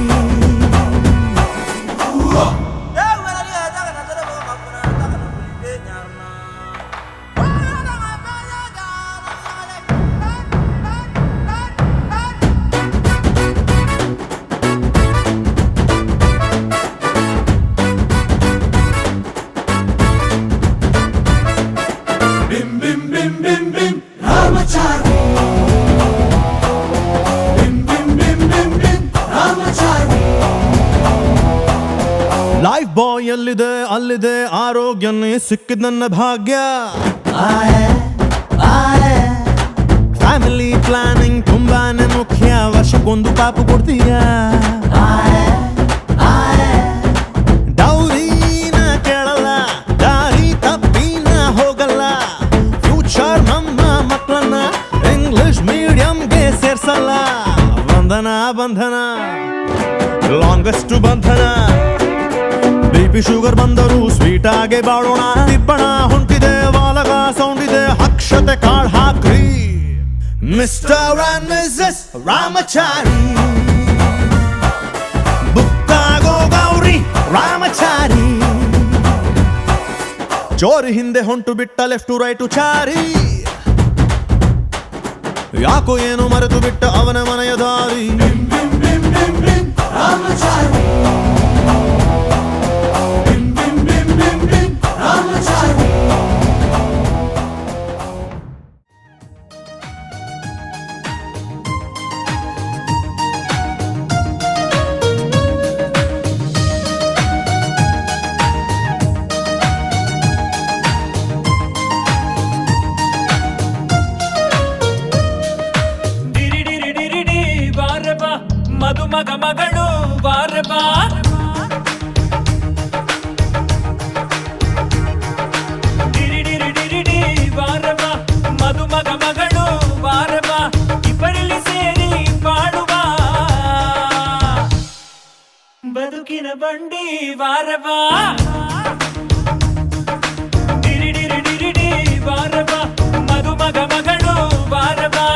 ಲೈಫ್ ಬಾಯ್ ಎಲ್ಲಿದೆ ಅಲ್ಲಿದೆ ಆರೋಗ್ಯನೇ ಸಿಕ್ಕಿದ ನನ್ನ ಭಾಗ್ಯ ಫ್ಯಾಮಿಲಿ ಪ್ಲಾನಿಂಗ್ ತುಂಬಾನೇ ಮುಖ್ಯ ವರ್ಷಕ್ಕೊಂದು ಪಾಪು ಕೊಡ್ತೀಯ ಡೌರಿನ ಕೇಳಲ್ಲ ದಾರಿ ತಪ್ಪಿನ ಹೋಗಲ್ಲ ಫ್ಯೂಚರ್ ನಮ್ಮ ಮಕ್ಕಳನ್ನ ಇಂಗ್ಲಿಷ್ ಮೀಡಿಯಂಗೆ ಸೇರ್ಸಲ್ಲ ಬಂಧನ ಬಂಧನ ಲಾಂಗೆಸ್ಟ್ ಬಂಧನ ಬಿಪಿ ಶುಗರ್ ಬಂದರು ಸ್ವೀಟ್ ಆಗಿ ಬಾಳೋಣ ತಿಪ್ಪಣ ಹೊಂಟಿದೆ ವಾಲಗ ಸೌಂಡ್ ಇದೆ ಅಕ್ಷತೆ ಕಾಳ್ ಹಾಕ್ರಿ ಮಿಸ್ಟರ್ ಅಂಡ್ ಮಿಸಸ್ ರಾಮಚಾರಿ ಬುಕ್ಕಾಗೋ ಗೌರಿ ರಾಮಚಾರಿ ಚೋರಿ ಹಿಂದೆ ಹೊಂಟು ಬಿಟ್ಟ ಲೆಫ್ಟ್ ರೈಟು ಚಾರಿ ಯಾಕೋ ಏನು ಮರೆತು ಬಿಟ್ಟ ಅವನ ಮನೆಯ ದಾರಿ ರಾಮಚಾರಿ ಮದುಮಗ ಮಗಳು ಬಾರಬಾ ಡಿರಿಡಿರಿಡಿರಿಡಿ ಬಾರಬಾ ಮದುಮಗ ಮಗಳು ಬಾರಬಾ ಇಬ್ಬರಲ್ಲಿ ಸೇರಿ ಬಾಳುವ ಬದುಕಿನ ಬಂಡಿ ಬಾರಬಾ ಡಿರಿಡಿರಿಡಿರಿಡಿ ಬಾರಬಾ ಮದುಮಗ ಮಗಳು ಬಾರಬಾ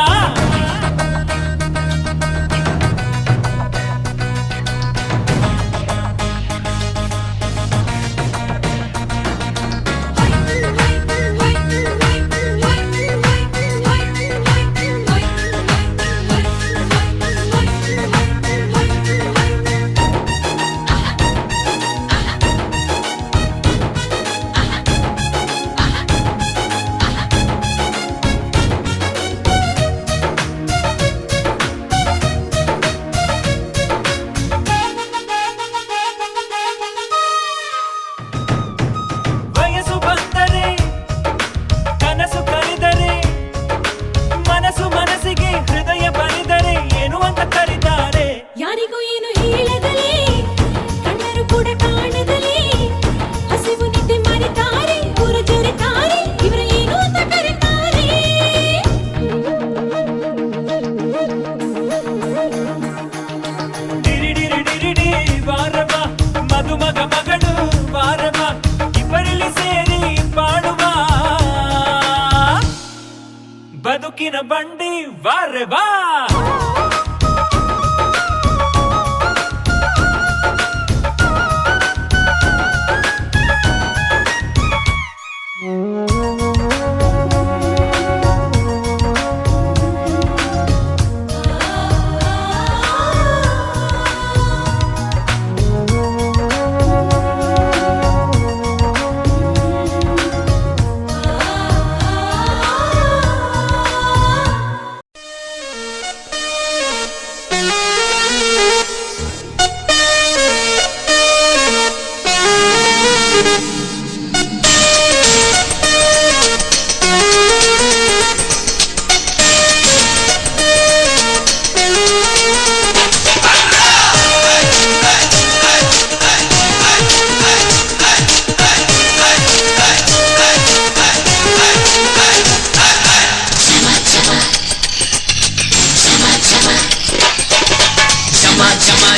ಬದುಕಿನ ಬಂಡಿ ವಾರೆ ಬಾ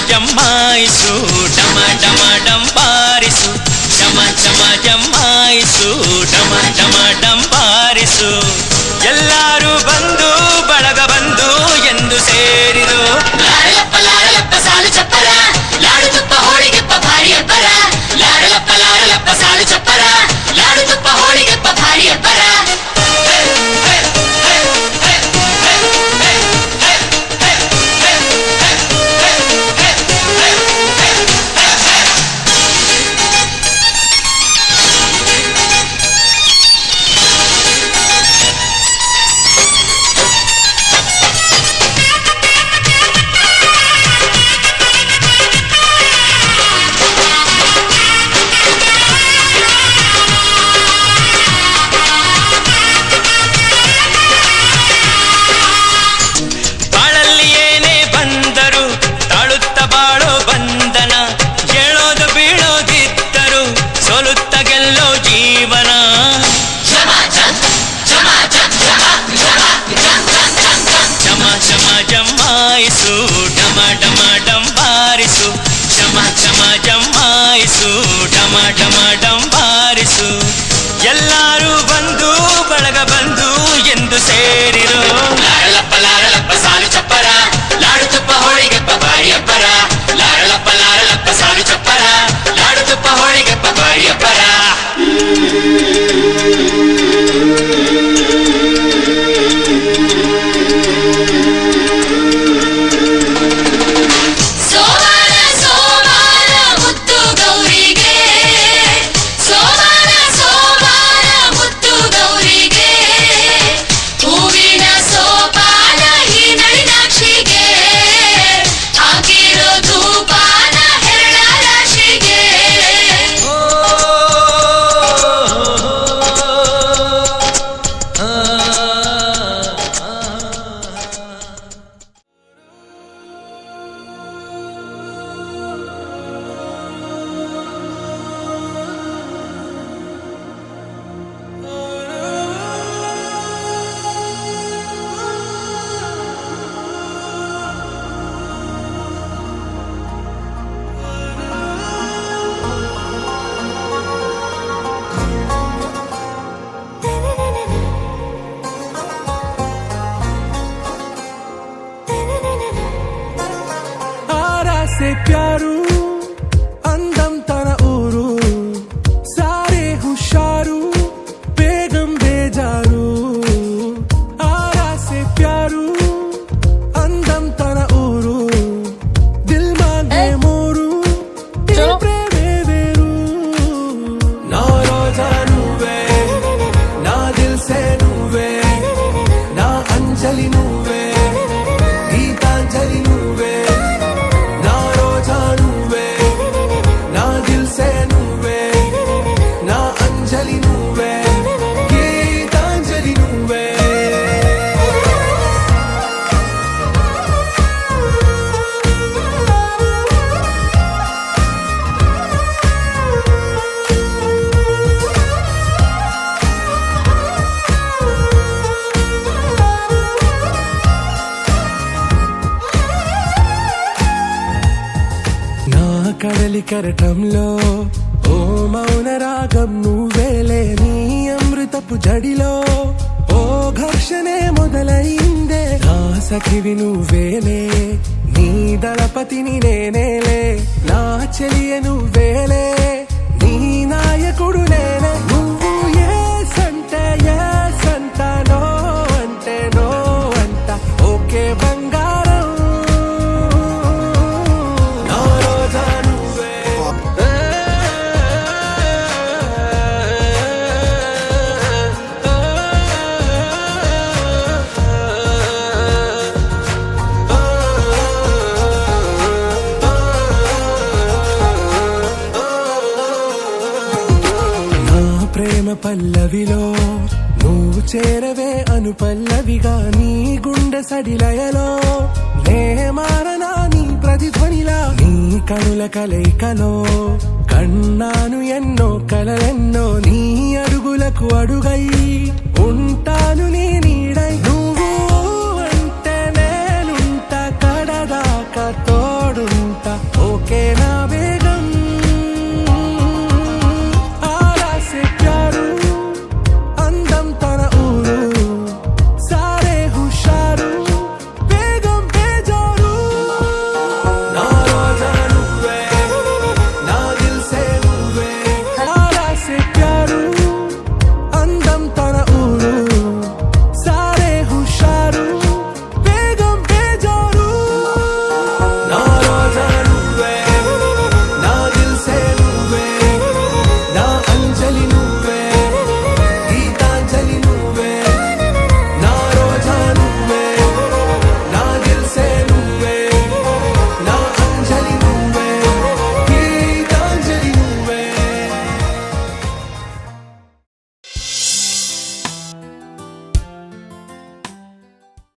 ಜಮಾಯಿಸು ಡಮ ಡಮ ಡಂಬಾರಿಸು ಚಮ ಚಮ ಜಮಾಯಿಸು ಡಮ ಡಮ ಡಂಬಾರಿಸು ಜಮಾಯಿಸು ಎಲ್ಲರೂ ಬಂದು ಬಳಗ ಬಂದು ಎಂದು ಸೇರಿದು ಲಾರಲಪ್ಪ ಸಾಲು ಚಪ್ಪರ ಲಾಡು ತುಪ್ಪ ಹೋಳಿಗೆಪ್ಪ ಭಾರಿ ಅಬ್ಬರ ಲಾರಲಪ್ಪ ಸಾಲು ಚಪ್ಪರ ಲಾಡು ತುಪ್ಪ ಹೋಳಿಗೆಪ್ಪ ಭಾರಿ ಅಬ್ಬರ ಬಾಳಲ್ಲಿ ಏನೇ ಬಂದರು ತಾಳುತ್ತ ಬಾಳೋ ಬಂಧನ ಹೇಳೋದು ಬೀಳೋದಿದ್ದರು ಸೋಲುತ್ತ ಗೆಲ್ಲೋ ಜೀವನ ಜಮ ಜಮ ಜಮಾಯಿಸು ಡಮ ಡಮ ಡಂಬಾರಿಸು ಜಮ ಜಮ ಜಮಾಯಿಸು ಡಮ ಡಮ ಡಂಬಾರಿಸು ಎಲ್ಲರೂ ಬಂದು ಬಳಗ ಬಂದು ಎಂದು ಸೇರಿರು ಲಾರಲಪ್ಪ ಸಾಲು ಚಪ್ಪರ ಲಾಡು ತುಪ್ಪ ಹೋಳಿಗೆಪ್ಪ ಭಾರಿ ಅಬ್ಬರ ಲಾರಲಪ್ಪ ಸಾಲು ಚಪ್ಪರ ಲಾಡು ತುಪ್ಪ ಹೋಳಿಗೆಪ್ಪ ಭಾರಿ ಅಬ್ಬರ ಸೋಮಾರ ಸೋಮಾರ ಮುತ್ತು ಗೌರಿಗೆ ಸೋಮಾರ ಸೋಮಾರ ಮುತ್ತು ಗೌರಿಗೆ ಹೂವಿನ ಸೋಪಾನ ಈ ನಳಿನಾಕ್ಷಿಗೆ ಹಾಕಿರೋ ಧೂಪಾನ ಹೆರಳ ರಾಶಿಗೆ आरा से प्यारू అందం తన ఊరు సారే హుషారు బేగం బేజారు ఆరా సే ప్యారు అందం తన ఊరు దిల్ మాంగే మోరు ఈ ప్రేమే వేరు నా రోజా నువ్వే నా దిల్ సే నువ్వే నా అంజలి నువ్వే గీతాంజలి నువ్వే నా రోజా నువ్వే నా దిల్ సే నువ్వే నా అంజలి నువ్వే గీతాంజలి నువ్వే నా కడలి కరటంలో ఓ మౌన రాగం నువ్వేలే నీ అమృతపు జడిలో ఓ ఘర్షణే మొదలైందే నా సఖివి నువ్వేలే నీ దళపతిని నేనేలే నా చెలియ నువ్వేలే నీ నాయకుడు నేనే నువ్వు ఏ సంట నో అంటే నో అంట ఓకే బంగారం నా రోజా నువ్వే నా ప్రేమ పల్లవిలో నువ్వు చేరవే అను పల్లవిగా నీ గుండె సడిలయలో నే మారనా నీ ప్రతిధ్వనిలా నీ కనుల కలయికలో కన్నాను ఎన్నో కలలెన్నో నీ అడుగులకు అడుగై ఉంటాను నీ